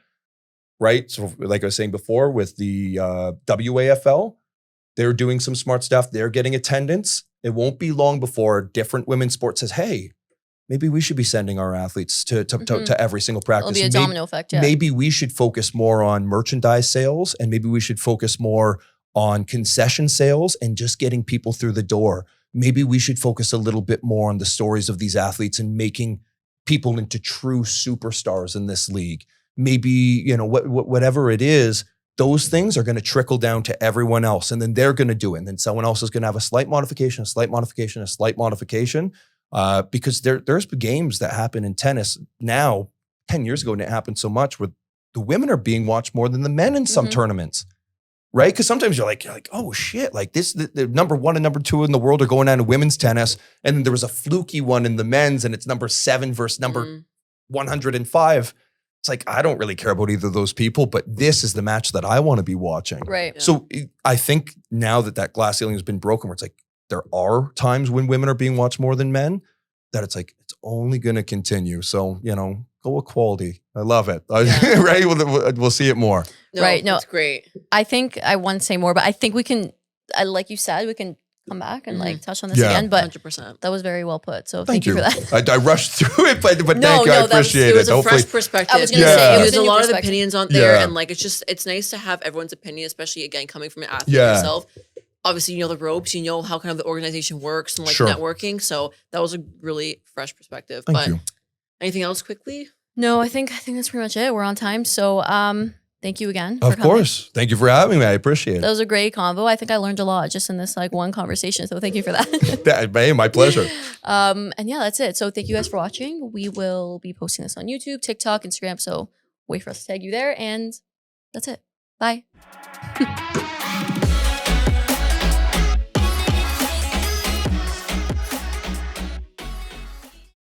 right? So like I was saying before with the WAFL, They're doing some smart stuff. They're getting attendance. It won't be long before different women's sports says, hey, maybe we should be sending our athletes to every single practice. It'll be a domino effect, yeah. Maybe we should focus more on merchandise sales, and maybe we should focus more on concession sales and just getting people through the door. Maybe we should focus a little bit more on the stories of these athletes and making people into true superstars in this league. Maybe, you know, whatever it is, those things are going to trickle down to everyone else, and then they're going to do it. And then someone else is going to have a slight modification, a slight modification, a slight modification. Because there's games that happen in tennis now, 10 years ago, and it happened so much where the women are being watched more than the men in some tournaments, right? Because sometimes you're like, oh shit, like this, the number 1 and number 2 in the world are going on in women's tennis. And then there was a fluky one in the men's, and it's number 7 versus number 105. It's like, I don't really care about either of those people, but this is the match that I want to be watching. Right. Yeah. So I think now that glass ceiling has been broken, where it's like, there are times when women are being watched more than men, that it's like, it's only going to continue. So, you know, go equality. I love it. Yeah. Right? We'll see it more. No, Right, no. it's great. I think I want to say more, but I think we can, like you said, we can come back and like touch on this Yeah. again. But 100%. that was very well put. So thank you for that. I rushed through it, but No, thank you. I no, that was- appreciate It was a Hopefully, fresh perspective. I was gonna say, it was there's a a new lot of perspective. opinions on there, Yeah. and like it's nice to have everyone's opinion, especially again coming from an athlete Yeah. yourself. Obviously, you know the ropes, you know how kind of the organization works and like Sure. networking. So that was a really fresh perspective. Thank but you. anything else quickly? No, I think that's pretty much it. We're on time. So thank you again. For Of coming. course. Thank you for having me. I appreciate That it. was a great convo. I think I learned a lot just in this like one conversation. So thank you for that. Hey, my pleasure. And yeah, that's it. So thank you guys for watching. We will be posting this on YouTube, TikTok, Instagram. So wait for us to tag you there. And that's it. Bye.